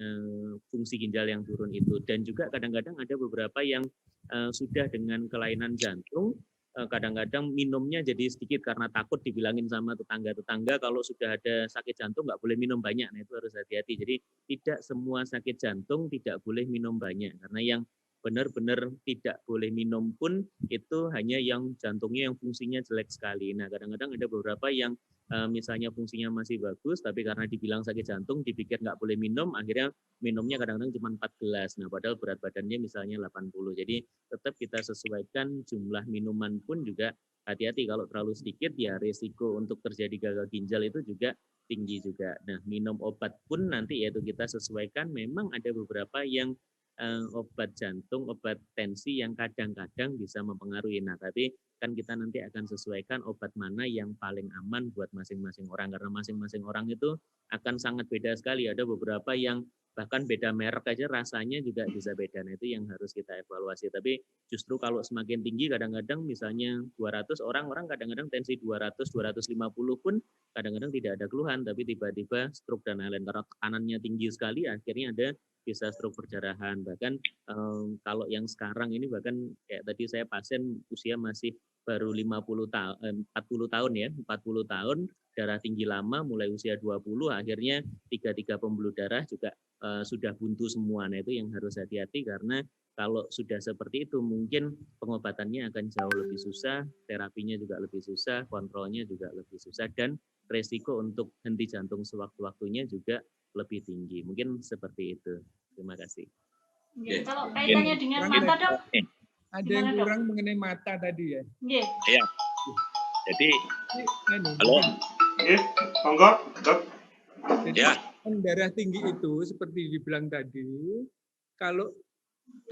fungsi ginjal yang turun itu. Dan juga kadang-kadang ada beberapa yang sudah dengan kelainan jantung, kadang-kadang minumnya jadi sedikit karena takut dibilangin sama tetangga-tetangga kalau sudah ada sakit jantung nggak boleh minum banyak. Nah, itu harus hati-hati. Jadi tidak semua sakit jantung tidak boleh minum banyak, karena yang benar-benar tidak boleh minum pun itu hanya yang jantungnya yang fungsinya jelek sekali. Nah, kadang-kadang ada beberapa yang misalnya fungsinya masih bagus, tapi karena dibilang sakit jantung, dipikir nggak boleh minum, akhirnya minumnya kadang-kadang cuma 4 gelas. Nah, padahal berat badannya misalnya 80. Jadi tetap kita sesuaikan jumlah minuman pun juga hati-hati. Kalau terlalu sedikit, ya risiko untuk terjadi gagal ginjal itu juga tinggi juga. Nah, minum obat pun nanti yaitu kita sesuaikan. Memang ada beberapa yang obat jantung, obat tensi yang kadang-kadang bisa mempengaruhi. Nah, tapi kan kita nanti akan sesuaikan obat mana yang paling aman buat masing-masing orang, karena masing-masing orang itu akan sangat beda sekali. Ada beberapa yang bahkan beda merek aja rasanya juga bisa beda. Nah, itu yang harus kita evaluasi. Tapi justru kalau semakin tinggi, kadang-kadang misalnya 200 orang kadang-kadang tensi 200, 250 pun kadang-kadang tidak ada keluhan, tapi tiba-tiba stroke dan lain-lain. Karena tekanannya tinggi sekali, akhirnya ada bisa stroke perdarahan. Bahkan kalau yang sekarang ini, bahkan kayak tadi saya pasien usia masih baru 40 tahun ya, 40 tahun, darah tinggi lama, mulai usia 20, akhirnya 3 pembuluh darah juga sudah buntu semua. Nah, itu yang harus hati-hati, karena kalau sudah seperti itu mungkin pengobatannya akan jauh lebih susah, terapinya juga lebih susah, kontrolnya juga lebih susah, dan resiko untuk henti jantung sewaktu-waktunya juga lebih tinggi. Mungkin seperti itu. Terima kasih. Ya, kalau kaitannya dengan mata, Dok? Ada yang kurang mengenai mata tadi ya? Iya. Ya. Jadi, halo. Monggo, Dok. Jadi darah tinggi itu seperti dibilang tadi, kalau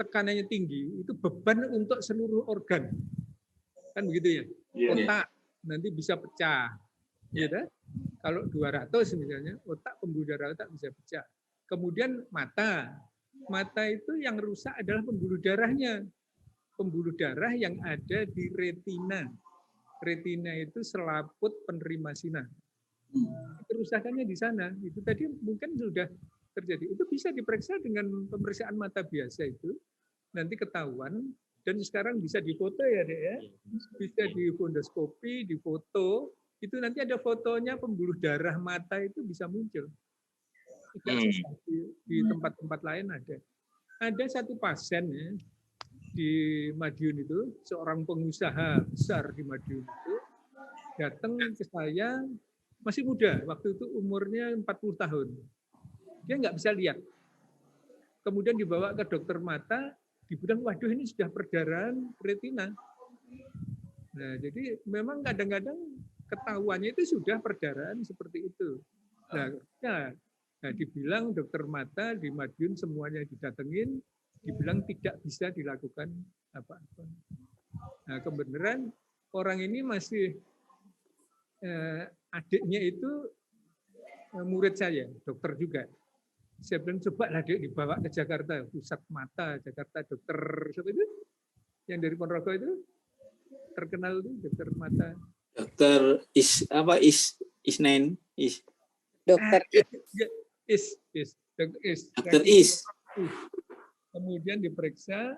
tekanannya tinggi itu beban untuk seluruh organ, kan begitu ya? Otak nanti bisa pecah, ya kan? Kalau 200 misalnya, otak, pembuluh darah otak bisa pecah. Kemudian mata itu yang rusak adalah pembuluh darahnya. Pembuluh darah yang ada di retina. Retina itu selaput penerima sinar. Kerusakannya di sana. Itu tadi mungkin sudah terjadi. Itu bisa diperiksa dengan pemeriksaan mata biasa itu, nanti ketahuan. Dan sekarang bisa difoto ya, Dek ya. Bisa di fondoskopi, difoto. Itu nanti ada fotonya pembuluh darah mata itu bisa muncul. Tidak susah di tempat-tempat lain ada. Ada satu pasien ya, di Madiun itu, seorang pengusaha besar di Madiun itu, datang ke saya, masih muda, waktu itu umurnya 40 tahun. Dia nggak bisa lihat. Kemudian dibawa ke dokter mata, dibilang, waduh ini sudah perdarahan retina. Nah, jadi memang kadang-kadang ketahuannya itu sudah perdarahan seperti itu. Nah, dibilang dokter mata di Madiun semuanya didatengin, dibilang tidak bisa dilakukan apa-apa. Nah, kebenaran orang ini masih adiknya itu murid saya, dokter juga. Saya bilang coba lah Dek dibawa ke Jakarta, pusat mata Jakarta, dokter siapa itu? Yang dari Ponorogo itu terkenal itu dokter mata. Dokter Isnain. Dokter Is. Kemudian diperiksa,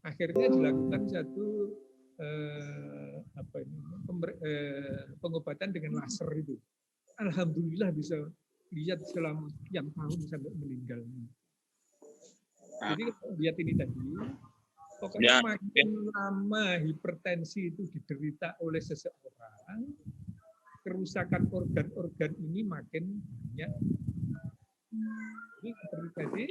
akhirnya dilakukan satu pengobatan dengan laser itu. Alhamdulillah bisa lihat selama sekian tahun sampai meninggal. Jadi lihat ini tadi, pokoknya makin lama hipertensi itu diderita oleh seseorang, kerusakan organ-organ ini makin banyak. Jadi seperti tadi,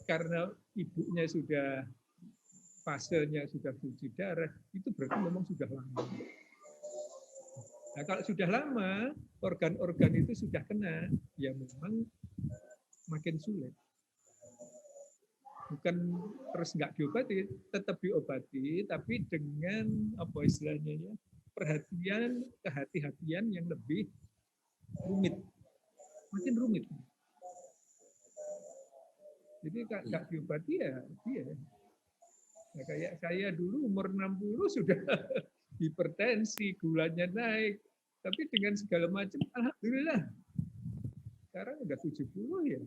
karena ibunya sudah fasenya sudah cuci darah, itu berarti memang sudah lama. Nah, kalau sudah lama, organ-organ itu sudah kena, ya memang makin sulit. Bukan terus nggak diobati, tetap diobati, tapi dengan apa istilahnya ya, perhatian, kehati-hatian yang lebih rumit, makin rumit. Jadi nggak diobati ya, iya. Nah, kayak saya dulu umur 60 sudah hipertensi, gulanya naik, tapi dengan segala macam, alhamdulillah. Sekarang udah 70 ya.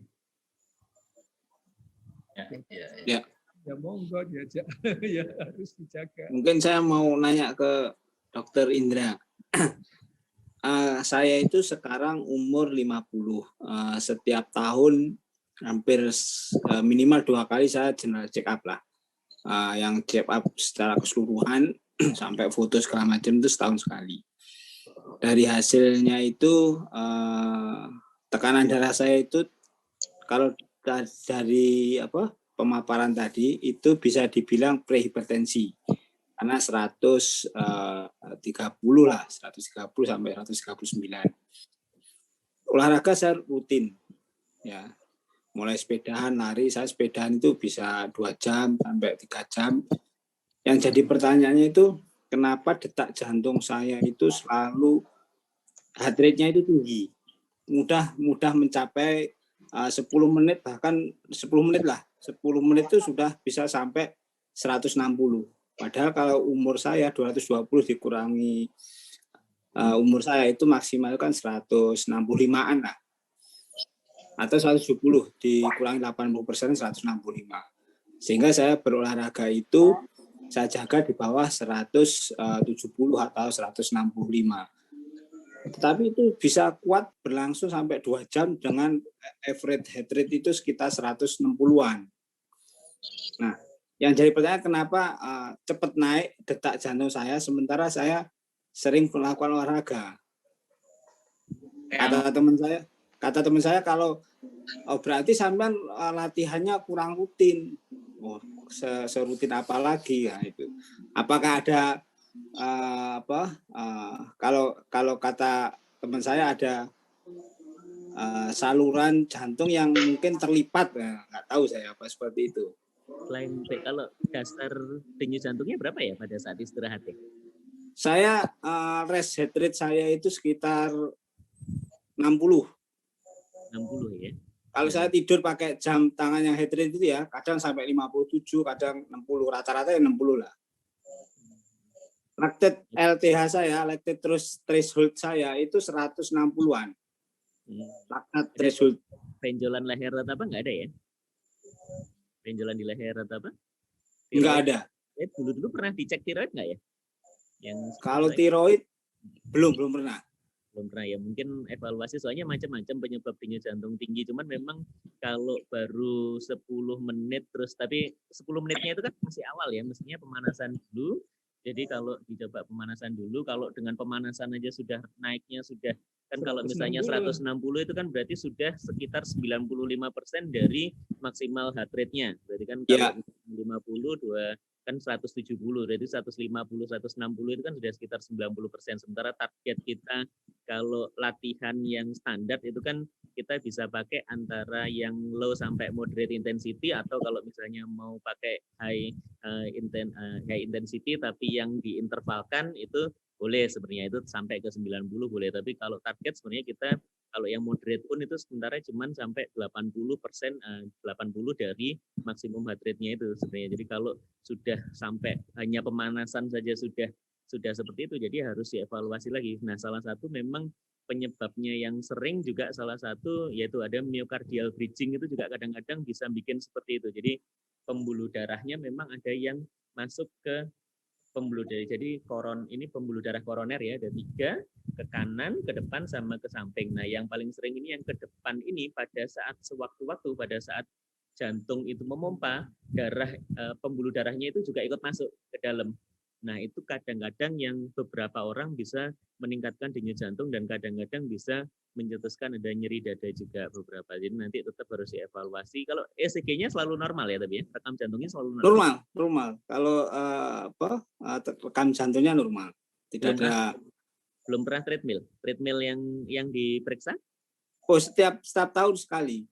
Ya. Ya monggo diajak, ya harus dijaga. Mungkin saya mau nanya ke Dokter Indra. Saya itu sekarang umur 50. Setiap tahun hampir minimal 2 kali saya general check up lah. Yang check up secara keseluruhan sampai foto segala macam itu setahun sekali. Dari hasilnya itu tekanan darah saya itu kalau dari pemaparan tadi itu bisa dibilang prehipertensi karena 130 lah, 130 sampai 139. Olahraga saya rutin ya. Mulai sepedahan, lari, saya sepedahan itu bisa 2 jam sampai 3 jam. Yang jadi pertanyaannya itu, kenapa detak jantung saya itu selalu heart rate-nya itu tinggi. Mudah mencapai 10 menit, bahkan 10 menit lah. 10 menit itu sudah bisa sampai 160. Padahal kalau umur saya 220 dikurangi umur saya itu maksimal kan 165-an lah. Atau 170 dikurangi 80% 165. Sehingga saya berolahraga itu saya jaga di bawah 170 atau 165. Tetapi itu bisa kuat berlangsung sampai 2 jam dengan average heart rate itu sekitar 160-an. Nah, yang jadi pertanyaan kenapa cepat naik detak jantung saya sementara saya sering melakukan olahraga. Kata teman saya kalau berarti sampean latihannya kurang rutin. Serutin apa lagi ya itu? Apakah ada kalau kata teman saya ada saluran jantung yang mungkin terlipat, nggak tahu saya apa seperti itu. Selain kalau dasar denyut jantungnya berapa ya pada saat istirahat ya? Saya rest heart rate saya itu sekitar 60 ya. Kalau saya tidur pakai jam tangan yang heart rate itu ya, kadang sampai 57, kadang 60, rata-rata ya 60 lah. Lactate LTH saya, lactate terus threshold saya itu 160-an. laknat threshold. Benjolan leher atau apa nggak ada ya? Benjolan di leher atau apa? Nggak ada. Dulu pernah dicek tiroid nggak ya? Yang kalau tiroid belum pernah. Belum pernah ya, mungkin evaluasi soalnya macam-macam penyebab denyut jantung tinggi, cuman memang kalau baru 10 menit terus, tapi 10 menitnya itu kan masih awal ya, mestinya pemanasan dulu. Jadi kalau dicoba pemanasan dulu, kalau dengan pemanasan aja sudah naiknya sudah, kan kalau misalnya 160 itu kan berarti sudah sekitar 95% dari maksimal heart rate-nya. Berarti kan kalau 50 kan 170, berarti 150 160 itu kan sudah sekitar 90%. Sementara target kita kalau latihan yang standar itu kan kita bisa pakai antara yang low sampai moderate intensity, atau kalau misalnya mau pakai high intensity tapi yang diintervalkan itu boleh sebenarnya, itu sampai ke 90 boleh. Tapi kalau target sebenarnya kita kalau yang moderate pun itu sementara cuman sampai 80% 80 dari maksimum heart rate-nya itu sebenarnya. Jadi kalau sudah sampai hanya pemanasan saja sudah seperti itu, jadi harus dievaluasi lagi. Nah, salah satu memang penyebabnya yang sering juga salah satu yaitu ada myocardial bridging, itu juga kadang-kadang bisa bikin seperti itu. Jadi pembuluh darahnya memang ada yang masuk ke pembuluh darah. Jadi ini pembuluh darah koroner ya, ada 3, ke kanan, ke depan, sama ke samping. Nah, yang paling sering ini yang ke depan ini pada saat sewaktu-waktu, pada saat jantung itu memompa, pembuluh darahnya itu juga ikut masuk ke dalam. Nah, itu kadang-kadang yang beberapa orang bisa meningkatkan denyut jantung dan kadang-kadang bisa mencetuskan ada nyeri dada juga beberapa. Jadi nanti tetap harus dievaluasi. Kalau ECG-nya selalu normal ya, tapi ya rekam jantungnya selalu normal. Normal. Kalau rekam jantungnya normal. Tidak ada. Belum pernah treadmill yang diperiksa? Oh, setiap tahun sekali.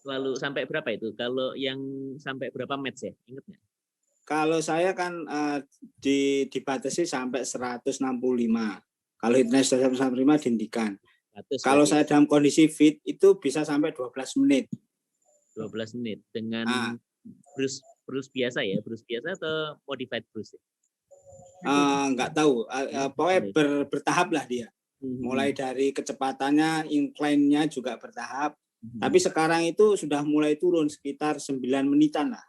Selalu sampai berapa itu? Kalau yang sampai berapa match ya? Ingat nggak? Kalau saya kan dibatasi sampai 165. Kalau fitness 165 dihentikan. Kalau saya dalam kondisi fit itu bisa sampai 12 menit. 12 menit dengan Bruce biasa ya? Bruce biasa atau modified Bruce? Nggak tahu. Pokoknya bertahap lah dia. Mulai dari kecepatannya, incline-nya juga bertahap. Tapi sekarang itu sudah mulai turun sekitar 9 menitan lah.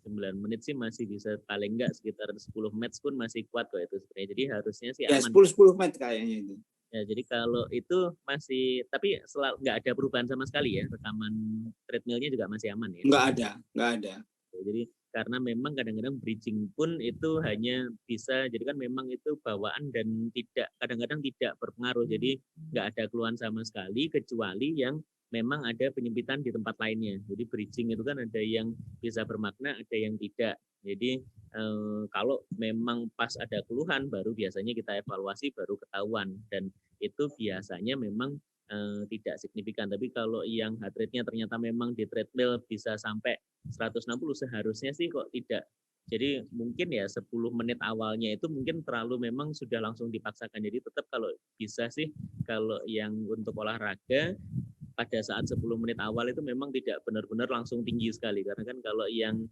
9 menit sih masih bisa, paling enggak sekitar 10 match pun masih kuat kok itu sebenarnya. Jadi harusnya sih ya, aman. 10 menit kayaknya itu. Ya, jadi kalau itu masih, tapi nggak ada perubahan sama sekali ya, rekaman treadmill-nya juga masih aman ya? Nggak ada. Jadi karena memang kadang-kadang bridging pun itu hanya bisa, jadi kan memang itu bawaan dan kadang-kadang tidak berpengaruh. Jadi nggak ada keluhan sama sekali kecuali yang memang ada penyempitan di tempat lainnya. Jadi bridging itu kan ada yang bisa bermakna, ada yang tidak. Jadi kalau memang pas ada keluhan baru biasanya kita evaluasi, baru ketahuan, dan itu biasanya memang tidak signifikan. Tapi kalau yang heart rate-nya ternyata memang di treadmill bisa sampai 160, seharusnya sih kok tidak. Jadi mungkin ya 10 menit awalnya itu mungkin terlalu memang sudah langsung dipaksakan. Jadi tetap kalau bisa sih, kalau yang untuk olahraga pada saat 10 menit awal itu memang tidak benar-benar langsung tinggi sekali. Karena kan kalau yang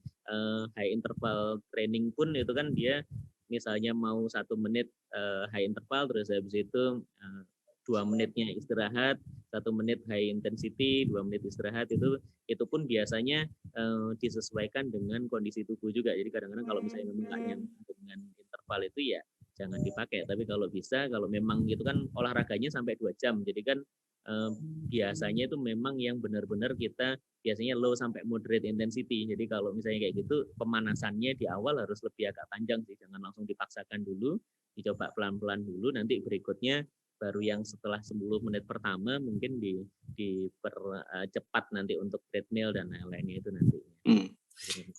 high interval training pun itu kan dia misalnya mau 1 menit high interval, terus habis itu 2 menitnya istirahat, 1 menit high intensity, 2 menit istirahat, itu pun biasanya disesuaikan dengan kondisi tubuh juga. Jadi kadang-kadang kalau misalnya memang nggak nyaman dengan interval itu ya jangan dipakai. Tapi kalau bisa, kalau memang itu kan olahraganya sampai 2 jam, jadi kan biasanya itu memang yang benar-benar kita biasanya low sampai moderate intensity. Jadi kalau misalnya kayak gitu, pemanasannya di awal harus lebih agak panjang sih, jangan langsung dipaksakan dulu, dicoba pelan-pelan dulu, nanti berikutnya baru yang setelah 10 menit pertama mungkin dipercepat nanti untuk treadmill dan lain-lainnya itu nanti.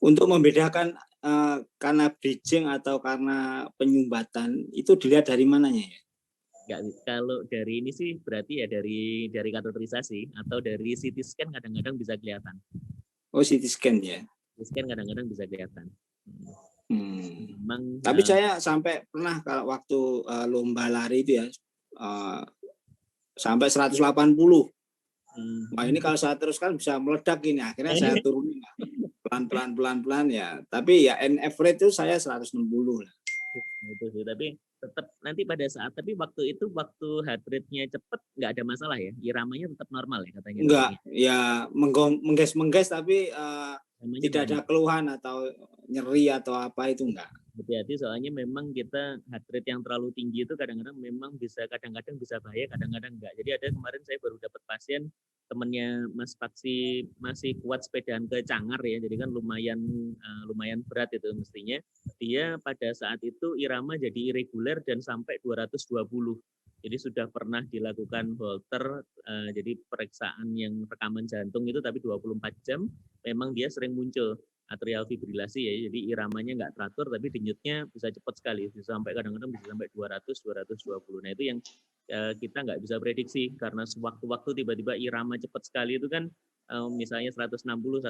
Untuk membedakan karena bridging atau karena penyumbatan itu dilihat dari mananya ya? Kalau dari ini sih berarti ya dari kateterisasi atau dari CT scan kadang-kadang bisa kelihatan. Oh, CT scan ya. CT scan kadang-kadang bisa kelihatan. Memang, tapi saya sampai pernah kalau waktu lomba lari itu ya sampai 180. Wah, ini kalau saya teruskan bisa meledak ini. Akhirnya saya turunin pelan-pelan ya. Tapi ya average itu saya 160 lah. Itu sih, tapi tetap nanti pada saat, tapi waktu itu waktu heart rate-nya cepet nggak ada masalah ya, iramanya tetap normal ya katanya. Enggak, ya mengges tapi Namanya tidak ada keluhan atau nyeri atau apa itu enggak. Hati-hati soalnya memang kita heart rate yang terlalu tinggi itu kadang-kadang memang bisa, kadang-kadang bisa bahaya, kadang-kadang enggak. Jadi ada kemarin saya baru dapat pasien temennya Mas Paksi masih kuat sepedaan ke Cangar ya, jadi kan lumayan berat itu mestinya. Dia pada saat itu irama jadi irregular dan sampai 220. Jadi sudah pernah dilakukan Holter, jadi periksaan yang rekaman jantung itu tapi 24 jam, memang dia sering muncul atrial fibrilasi ya, jadi iramanya nggak teratur tapi denyutnya bisa cepat sekali, bisa sampai kadang-kadang bisa sampai 200-220. Nah itu yang kita nggak bisa prediksi karena sewaktu-waktu tiba-tiba irama cepat sekali itu kan misalnya 160-180,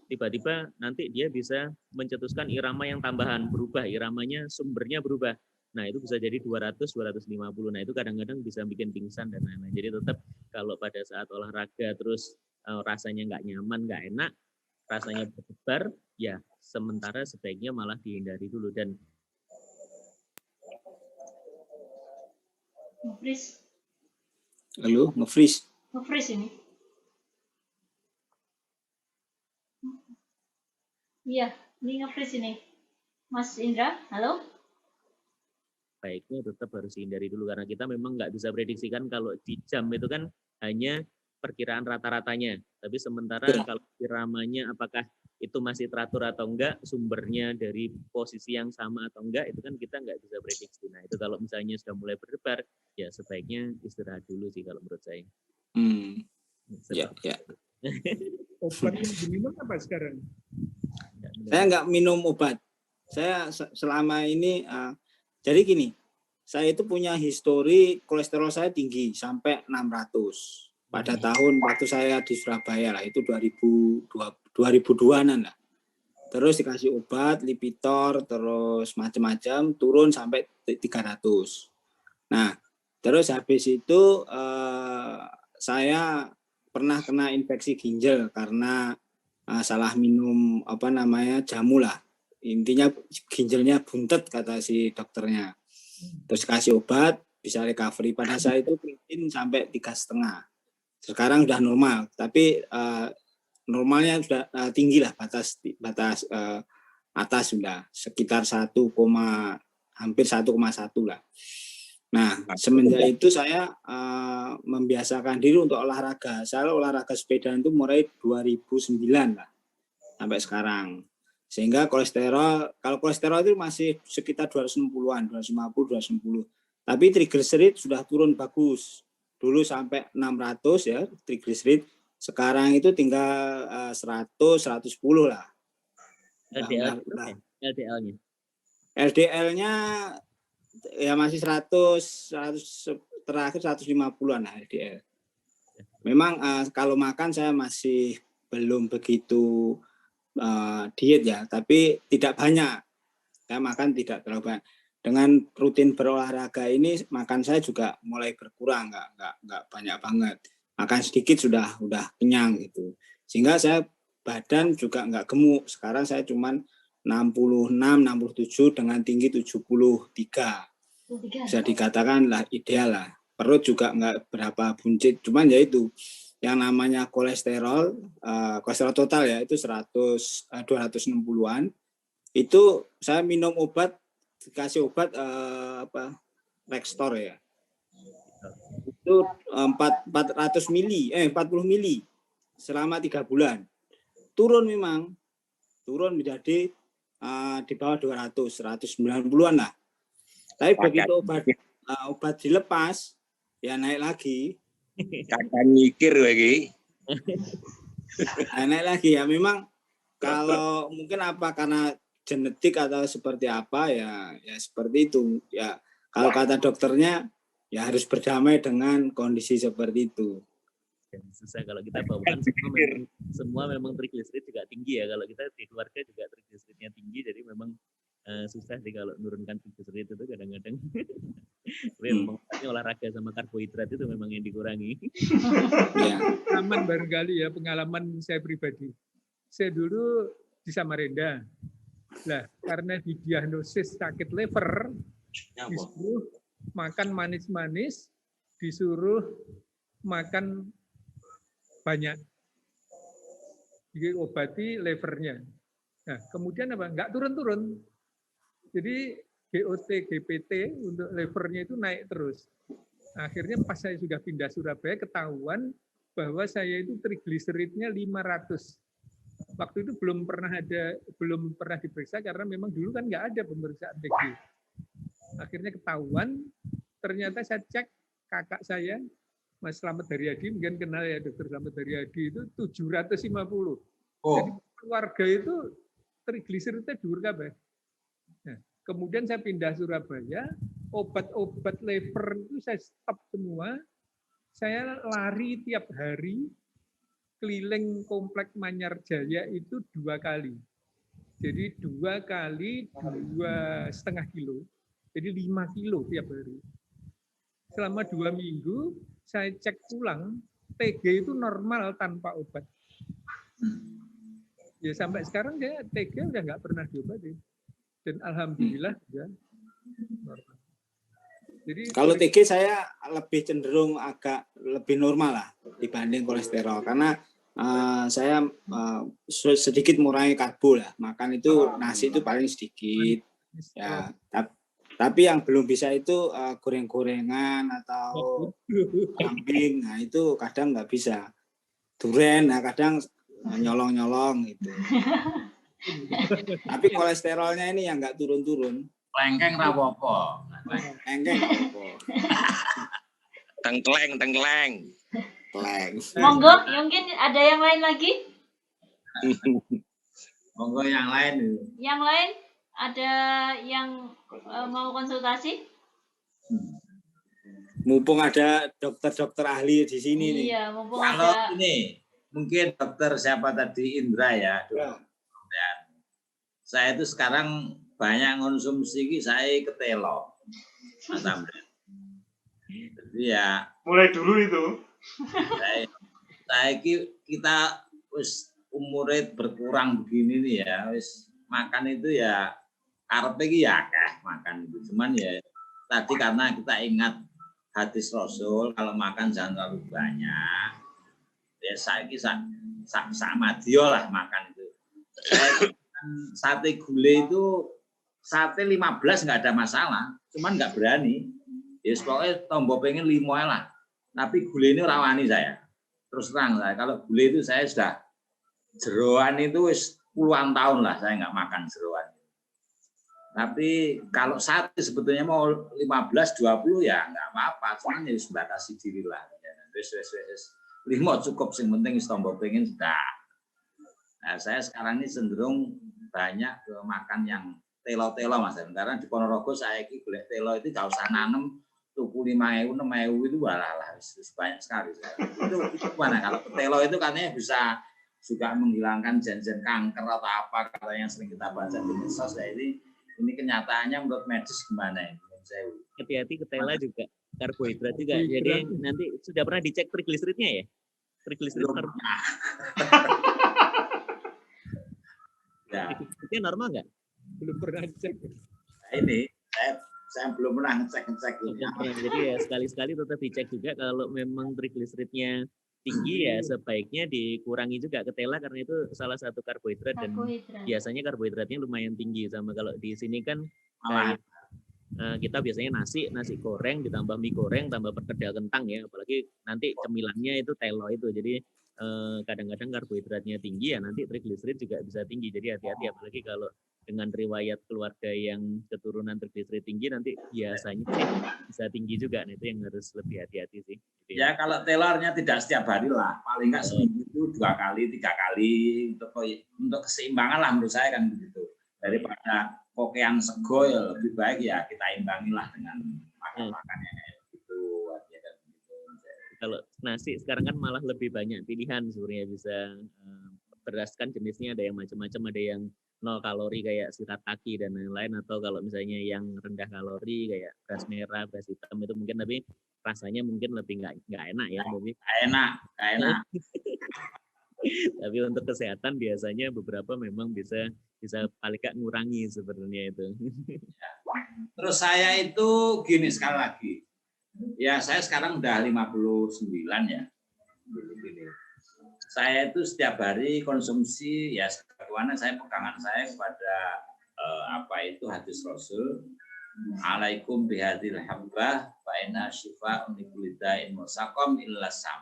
tiba-tiba nanti dia bisa mencetuskan irama yang tambahan, berubah iramanya, sumbernya berubah. Nah itu bisa jadi 200-250. Nah itu kadang-kadang bisa bikin pingsan dan lain-lain. Jadi tetap kalau pada saat olahraga terus rasanya nggak nyaman, nggak enak, rasanya berdebar, ya sementara sebaiknya malah dihindari dulu. Dan nge-freeze. Halo, nge-freeze. Nge-freeze ini. Iya, ini nge-freeze ini. Mas Indra, halo? Baiknya tetap harus dihindari dulu karena kita memang nggak bisa prediksikan kalau di jam itu kan hanya perkiraan rata-ratanya. Tapi sementara kalau iramanya apakah itu masih teratur atau enggak, sumbernya dari posisi yang sama atau enggak, itu kan kita nggak bisa prediksi. Nah itu kalau misalnya sudah mulai berdebar, ya sebaiknya istirahat dulu sih kalau menurut saya. Ya. Obat yang diminum apa sekarang? Saya nggak minum obat. Saya selama ini, jadi gini, saya itu punya histori kolesterol saya tinggi sampai 600. Pada tahun waktu saya di Surabaya lah, itu 2002-an lah. Terus dikasih obat, Lipitor, terus macam-macam, turun sampai 300. Nah, terus habis itu saya pernah kena infeksi ginjal karena salah minum jamu lah. Intinya ginjalnya buntet kata si dokternya. Terus kasih obat, bisa recovery. Pada saya itu kreatin sampai 3,5. Sekarang sudah normal, tapi normalnya sudah tinggi lah, batas atas sudah sekitar hampir 1,1 lah. Nah, semenjak itu saya membiasakan diri untuk olahraga. Saya olahraga sepedaan itu mulai 2009 lah sampai sekarang. Sehingga kalau kolesterol itu masih sekitar 260-an, 250, 260. Tapi triglycerid sudah turun bagus. Dulu sampai 600 ya triglycerid, sekarang itu tinggal 100, 110 lah. LDL-nya? LDL-nya ya masih 100 terakhir 150-an lah LDL. Memang kalau makan saya masih belum begitu diet ya, tapi tidak banyak. Saya makan tidak terlalu banyak. Dengan rutin berolahraga ini makan saya juga mulai berkurang, nggak banyak banget. Makan sedikit sudah kenyang gitu. Sehingga saya badan juga nggak gemuk. Sekarang saya cuman 66, 67 dengan tinggi 73. Bisa dikatakan lah ideal lah. Perut juga nggak berapa buncit. Cuman ya itu yang namanya kolesterol total ya itu 260-an. Itu saya minum obat, dikasih obat Rextor ya. Itu 40 mili selama 3 bulan. Turun memang. Turun menjadi di bawah 200, 190-an lah. Tapi begitu obat dilepas ya naik lagi. Kadang mikir lagi. Naik lagi ya memang kalau mungkin karena genetik atau seperti apa ya seperti itu ya. Kalau kata dokternya ya harus berdamai dengan kondisi seperti itu. Susah kalau kita bawaan semua memang triglycerid juga tinggi ya. Kalau kita di keluarga juga triglyceridnya tinggi, jadi memang susah sih kalau menurunkan triglycerid itu kadang-kadang. Memang olahraga sama karbohidrat itu memang yang dikurangi. Ya. Aman barangkali ya pengalaman saya pribadi. Saya dulu di Samarinda. Lah, karena didiagnosis sakit liver, disuruh makan manis-manis, disuruh makan banyak, diobati levernya. Nah, kemudian apa? Nggak turun-turun. Jadi GOT, GPT untuk levernya itu naik terus. Akhirnya pas saya sudah pindah Surabaya, ketahuan bahwa saya itu trigliseridnya 500. Waktu itu belum pernah diperiksa karena memang dulu kan nggak ada pemeriksaan TG. Akhirnya ketahuan, ternyata saya cek kakak saya, Mas Slamet Haryadi, mungkin kenal ya Dr. Slamet Haryadi, itu 750. Jadi keluarga itu trigliseridnya dhuwur kabeh. Nah, kemudian saya pindah Surabaya, obat-obat lever itu saya stop semua. Saya lari tiap hari keliling komplek Manyar Jaya itu 2 kali. Jadi 2 kali 2,5 kilo. Jadi 5 kilo tiap hari. Selama 2 minggu saya cek ulang, TG itu normal tanpa obat. Ya sampai sekarang saya TG udah nggak pernah diobati. Dan alhamdulillah ya normal. Jadi kalau TG saya lebih cenderung agak lebih normal lah dibanding kolesterol karena saya sedikit mengurangi karbo lah, makan itu nasi itu paling sedikit ya, tapi yang belum bisa itu goreng-gorengan atau kambing, nah itu kadang nggak bisa, duren, nah kadang nyolong-nyolong gitu. Tapi kolesterolnya ini yang nggak turun-turun. Lengkeng rapopo. Lengkeng rapopo. Tengkleng. Monggo, mungkin ada yang lain lagi? Monggo yang lain. Yang lain ada yang mau konsultasi? Mumpung ada dokter-dokter ahli di sini nih. Iya, mumpung kalau ada. Ini mungkin dokter siapa tadi, Indra ya. Saya itu sekarang banyak konsumsi saya ketelo, Mas Amren. Jadi ya. Mulai dulu itu. Kita wis umure berkurang begini nih ya, wis makan itu ya karepe iki ya akeh makan itu. Cuman ya tadi karena kita ingat hadis Rasul kalau makan jangan terlalu banyak. Ya saiki sama dia lah makan itu. Sate gulai itu sate 15 nggak ada masalah, cuman nggak berani. Ya pokoknya tombol pengen 5 lah. Tapi gulai ini rawani saya. Terus terang saya, kalau gulai itu saya sudah jeroan itu puluhan tahun lah saya nggak makan jeroan. Tapi kalau sate sebetulnya mau 15-20 ya nggak apa-apa, cuman ya batasi diri lah. Wis 5 cukup, sing penting tombol pengen sudah. Nah, saya sekarang ini cenderung banyak ke makan yang telo-telo Mas. Karena di Ponorogo saya golek telo itu gak usah nanem, tuku 5.000, 6.000 itu walah banyak sekali. Itu mana kalau telo itu katanya bisa juga menghilangkan gen-gen kanker atau apa katanya yang sering kita baca di medsos. Ya, ini kenyataannya menurut medis gimana ini? Hati-hati ketela juga karbohidrat juga. Jadi nanti sudah pernah dicek trigliseridnya ya? Trigliserid normal. Ya. Itu normal nggak? Belum pernah cek. Nah, ini saya belum pernah ngecek. Jadi ya sekali-sekali tetap dicek juga kalau memang trigliseridnya tinggi ya sebaiknya dikurangi juga ketela karena itu salah satu karbohidrat dan biasanya karbohidratnya lumayan tinggi sama kalau di sini kan kayak kita biasanya nasi goreng ditambah mie goreng tambah perkedel kentang ya, apalagi nanti cemilannya itu telo itu, jadi kadang-kadang karbohidratnya tinggi ya nanti trigliserid juga bisa tinggi, jadi hati-hati apalagi kalau dengan riwayat keluarga yang keturunan trigliserid tinggi nanti biasanya bisa tinggi juga, nah itu yang harus lebih hati-hati sih. Gitu ya kalau telurnya tidak setiap hari lah, paling nggak seminggu itu 2 kali 3 kali untuk keseimbangan lah menurut saya kan begitu, daripada pokean sego ya lebih baik ya kita imbangi lah dengan makan yang kayak gitu. Kalau nasi sekarang kan malah lebih banyak pilihan sebenarnya, bisa berdasarkan jenisnya, ada yang macam-macam, ada yang 0 kalori kayak shirataki dan lain-lain, atau kalau misalnya yang rendah kalori kayak beras merah, beras hitam itu mungkin tapi rasanya mungkin lebih nggak enak ya, lebih enak. Tapi untuk kesehatan biasanya beberapa memang bisa paling nggak ngurangi sebenarnya itu. Terus saya itu gini sekali lagi. Ya, saya sekarang udah 59 ya. Gini. Saya itu setiap hari konsumsi ya sebagaimana saya pegangan saya kepada hadis Rasul. Alaikum bihadil habbah fa inna syifa'un likulli da'in wa saqam illa sam.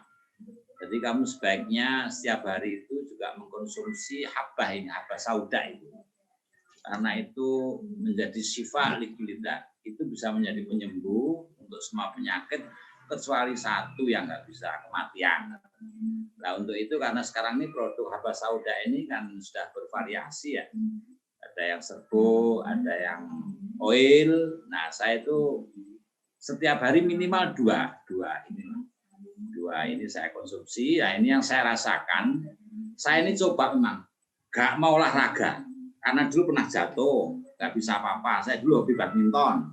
Jadi kamu sebaiknya setiap hari itu juga mengkonsumsi habbah ini, habbah sauda itu. Karena itu menjadi syifa likulli da'. Itu bisa menjadi penyembuh untuk semua penyakit kecuali satu yang nggak bisa, kematian. Nah untuk itu karena sekarang ini produk habbah sauda ini kan sudah bervariasi ya. Ada yang serbuk, ada yang oil. Nah, saya itu setiap hari minimal dua ini saya konsumsi. Nah, ini yang saya rasakan. Saya ini coba memang gak mau olahraga karena dulu pernah jatuh, gak bisa apa-apa. Saya dulu hobi badminton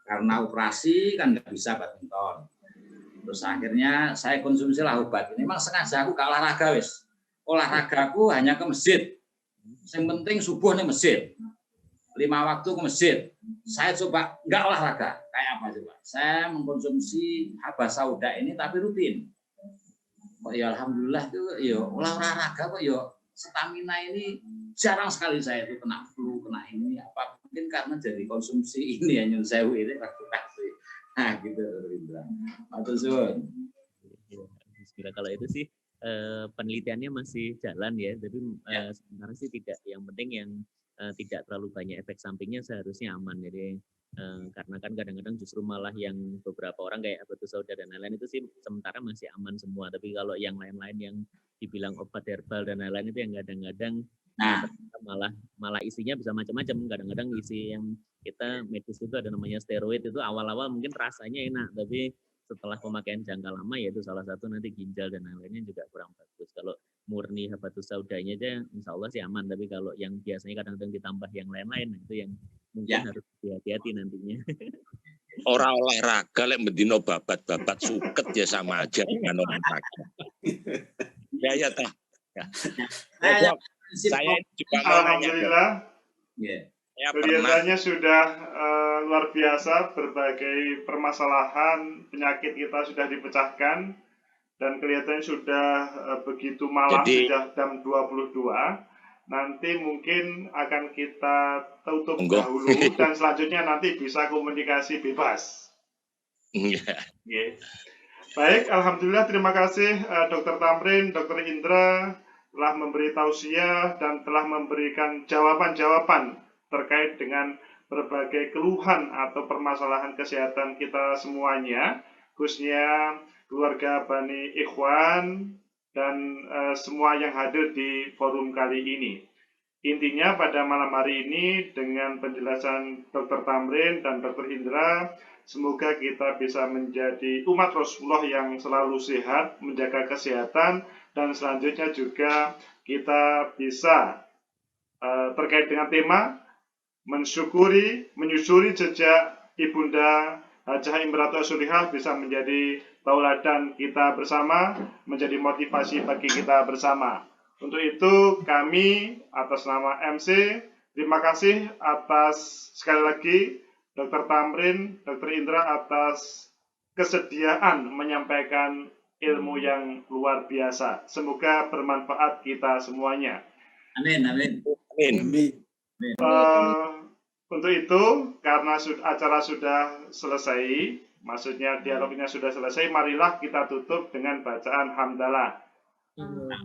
karena operasi kan gak bisa badminton. Terus akhirnya saya konsumsi lah obat ini. Memang sengaja aku gak olahraga wis. Olahragaku hanya ke masjid. Yang penting subuh nih masjid, 5 waktu ke masjid. Saya coba nggak olahraga, kayak apa coba? Saya mengkonsumsi habbah sauda ini tapi rutin. Kok ya alhamdulillah tuh, yo olahraga kok yo stamina ini jarang sekali saya itu kena flu, kena ini apa mungkin karena dari konsumsi ini ya nyun sewu ini praktikasi. Nah gitu Indra. Matur suwun. Bismillah, kalau itu sih penelitiannya masih jalan ya, tapi sebenarnya sih tidak. Yang penting yang tidak terlalu banyak efek sampingnya seharusnya aman. Jadi karena kan kadang-kadang justru malah yang beberapa orang kayak habatus sauda dan lain-lain itu sih sementara masih aman semua. Tapi kalau yang lain-lain yang dibilang obat herbal dan lain-lain itu yang kadang-kadang malah isinya bisa macam-macam. Kadang-kadang isi yang kita medis itu ada namanya steroid, itu awal-awal mungkin rasanya enak, tapi setelah pemakaian jangka lama yaitu salah satu nanti ginjal dan lain-lainnya juga kurang bagus. Kalau murni habatus saudanya aja insya Allah sih aman, tapi kalau yang biasanya kadang-kadang ditambah yang lain-lain itu yang mungkin harus hati-hati nantinya. Orang olahraga lek mendino babat suket ya sama aja dengan olahraga. Ya tah. Saya juga mau nanya. Alhamdulillah. Kelihatannya sudah luar biasa, berbagai permasalahan penyakit kita sudah dipecahkan dan kelihatannya sudah begitu malam, sudah jam 22. Nanti mungkin akan kita tutup dahulu dan selanjutnya nanti bisa komunikasi bebas. Baik, alhamdulillah, terima kasih Dr. Tamrin, Dr. Indra telah memberi tausiah dan telah memberikan jawaban-jawaban terkait dengan berbagai keluhan atau permasalahan kesehatan kita semuanya, khususnya keluarga Bani Ikhwan dan semua yang hadir di forum kali ini. Intinya pada malam hari ini dengan penjelasan Dr. Tamrin dan Dr. Indra, semoga kita bisa menjadi umat Rasulullah yang selalu sehat, menjaga kesehatan, dan selanjutnya juga kita bisa terkait dengan tema menyusuri jejak Ibunda Hajah Imratul Sulihah bisa menjadi tauladan kita bersama, menjadi motivasi bagi kita bersama. Untuk itu kami atas nama MC, terima kasih atas sekali lagi Dr. Tamrin, Dr. Indra atas kesediaan menyampaikan ilmu yang luar biasa. Semoga bermanfaat kita semuanya. Amin. Untuk itu, karena acara sudah selesai, maksudnya dialognya sudah selesai, marilah kita tutup dengan bacaan hamdalah.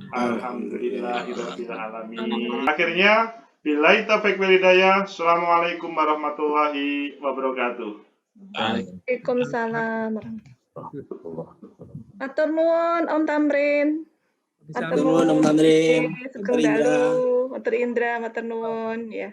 Alhamdulillahirabbil alamin. Akhirnya, billahi taufiq wal hidayah. Assalamualaikum warahmatullahi wabarakatuh. Waalaikumsalam. Matur nuwun Om Tamrin. Matur nuwun Om Tamrin. Sugeng dalu, Matur Indra, matur nuwun ya.